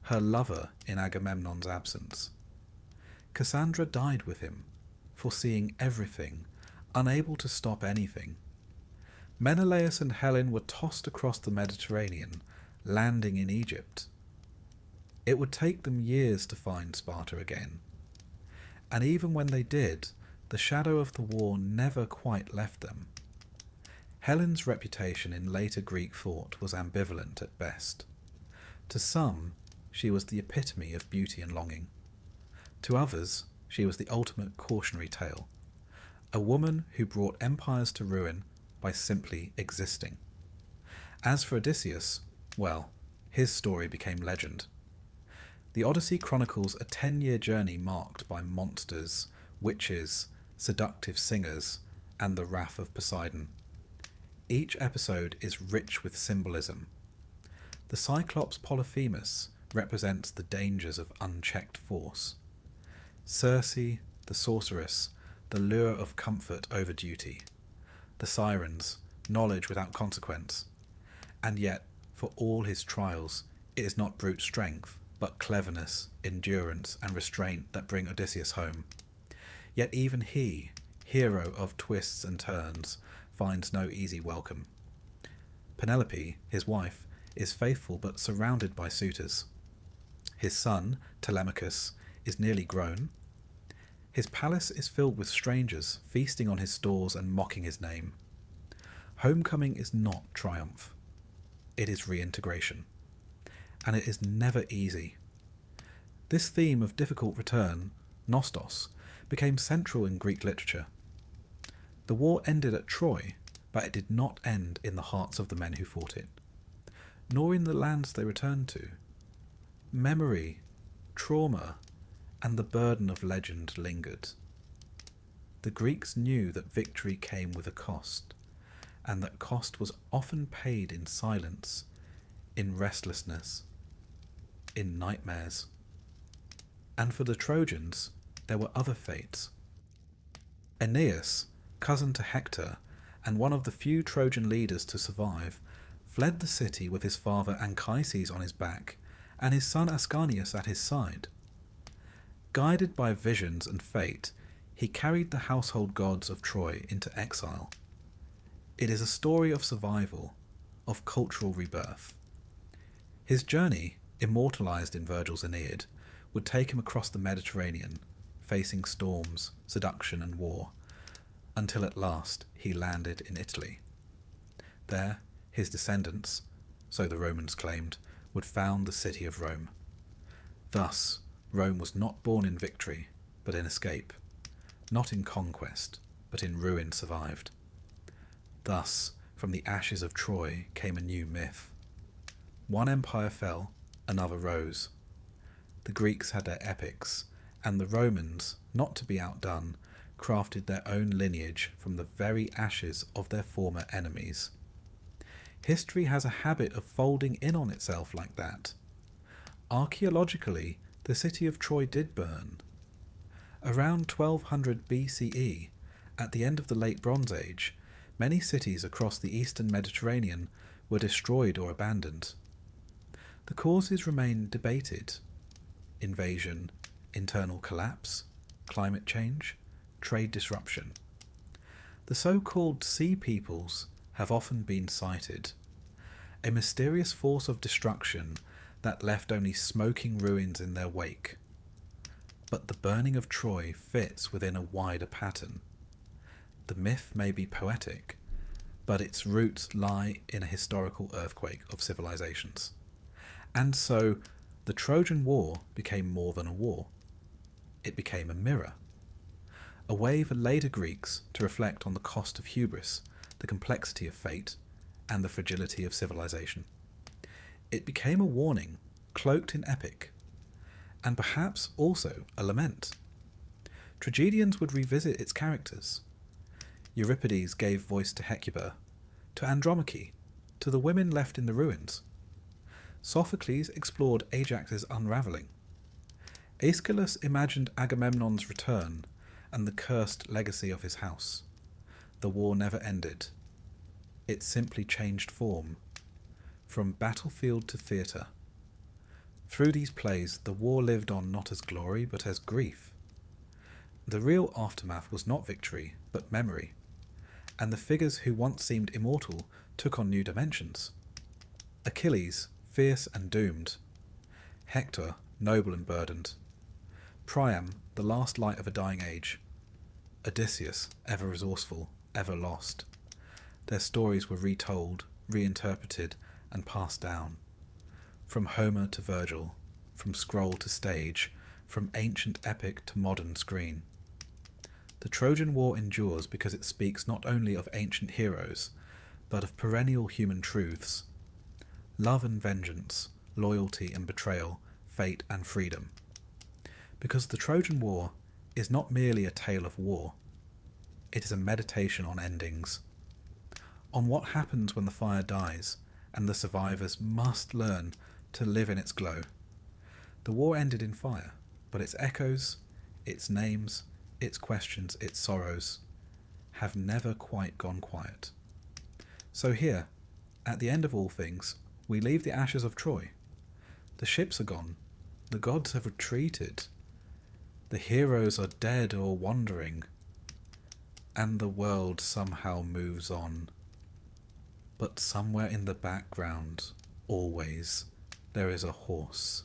her lover in Agamemnon's absence. Cassandra died with him, foreseeing everything, unable to stop anything. Menelaus and Helen were tossed across the Mediterranean, landing in Egypt. It would take them years to find Sparta again. And even when they did, the shadow of the war never quite left them. Helen's reputation in later Greek thought was ambivalent at best. To some, she was the epitome of beauty and longing. To others, she was the ultimate cautionary tale, a woman who brought empires to ruin by simply existing. As for Odysseus, well, his story became legend. The Odyssey chronicles a 10-year journey marked by monsters, witches, seductive singers, and the wrath of Poseidon. Each episode is rich with symbolism. The Cyclops Polyphemus represents the dangers of unchecked force. Circe, the sorceress, the lure of comfort over duty. The Sirens, knowledge without consequence. And yet, for all his trials, it is not brute strength, but cleverness, endurance, and restraint that bring Odysseus home. Yet even he, hero of twists and turns, finds no easy welcome. Penelope, his wife, is faithful but surrounded by suitors. His son, Telemachus, is nearly grown. His palace is filled with strangers, feasting on his stores and mocking his name. Homecoming is not triumph. It is reintegration. And it is never easy. This theme of difficult return, nostos, became central in Greek literature. The war ended at Troy, but it did not end in the hearts of the men who fought it, nor in the lands they returned to. Memory, trauma, and the burden of legend lingered. The Greeks knew that victory came with a cost, and that cost was often paid in silence, in restlessness, in nightmares. And for the Trojans, there were other fates. Aeneas, cousin to Hector, and one of the few Trojan leaders to survive, fled the city with his father Anchises on his back and his son Ascanius at his side. Guided by visions and fate, he carried the household gods of Troy into exile. It is a story of survival, of cultural rebirth. His journey, immortalized in Virgil's Aeneid, would take him across the Mediterranean, facing storms, seduction and war, until at last he landed in Italy. There, his descendants, so the Romans claimed, would found the city of Rome. Thus, Rome was not born in victory, but in escape, not in conquest, but in ruin survived. Thus, from the ashes of Troy came a new myth. One empire fell, another rose. The Greeks had their epics, and the Romans, not to be outdone, crafted their own lineage from the very ashes of their former enemies. History has a habit of folding in on itself like that. Archaeologically, the city of Troy did burn. Around 1200 BCE, at the end of the Late Bronze Age, many cities across the eastern Mediterranean were destroyed or abandoned. The causes remain debated: invasion, internal collapse, climate change, trade disruption. The so-called Sea Peoples have often been cited, a mysterious force of destruction that left only smoking ruins in their wake. But the burning of Troy fits within a wider pattern. The myth may be poetic, but its roots lie in a historical earthquake of civilizations. And so, the Trojan War became more than a war. It became a mirror. A way for later Greeks to reflect on the cost of hubris, the complexity of fate, and the fragility of civilization. It became a warning, cloaked in epic, and perhaps also a lament. Tragedians would revisit its characters. Euripides gave voice to Hecuba, to Andromache, to the women left in the ruins. Sophocles explored Ajax's unravelling. Aeschylus imagined Agamemnon's return and the cursed legacy of his house. The war never ended. It simply changed form, from battlefield to theatre. Through these plays, the war lived on not as glory, but as grief. The real aftermath was not victory, but memory, and the figures who once seemed immortal took on new dimensions. Achilles, fierce and doomed. Hector, noble and burdened. Priam, the last light of a dying age. Odysseus, ever resourceful, ever lost. Their stories were retold, reinterpreted, and passed down. From Homer to Virgil, from scroll to stage, from ancient epic to modern screen. The Trojan War endures because it speaks not only of ancient heroes, but of perennial human truths. Love and vengeance, loyalty and betrayal, fate and freedom. Because the Trojan War is not merely a tale of war, it is a meditation on endings, on what happens when the fire dies, and the survivors must learn to live in its glow. The war ended in fire, but its echoes, its names, its questions, its sorrows, have never quite gone quiet. So here, at the end of all things, we leave the ashes of Troy. The ships are gone, the gods have retreated, the heroes are dead or wandering, and the world somehow moves on. But somewhere in the background, always, there is a horse,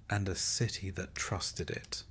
and a city that trusted it.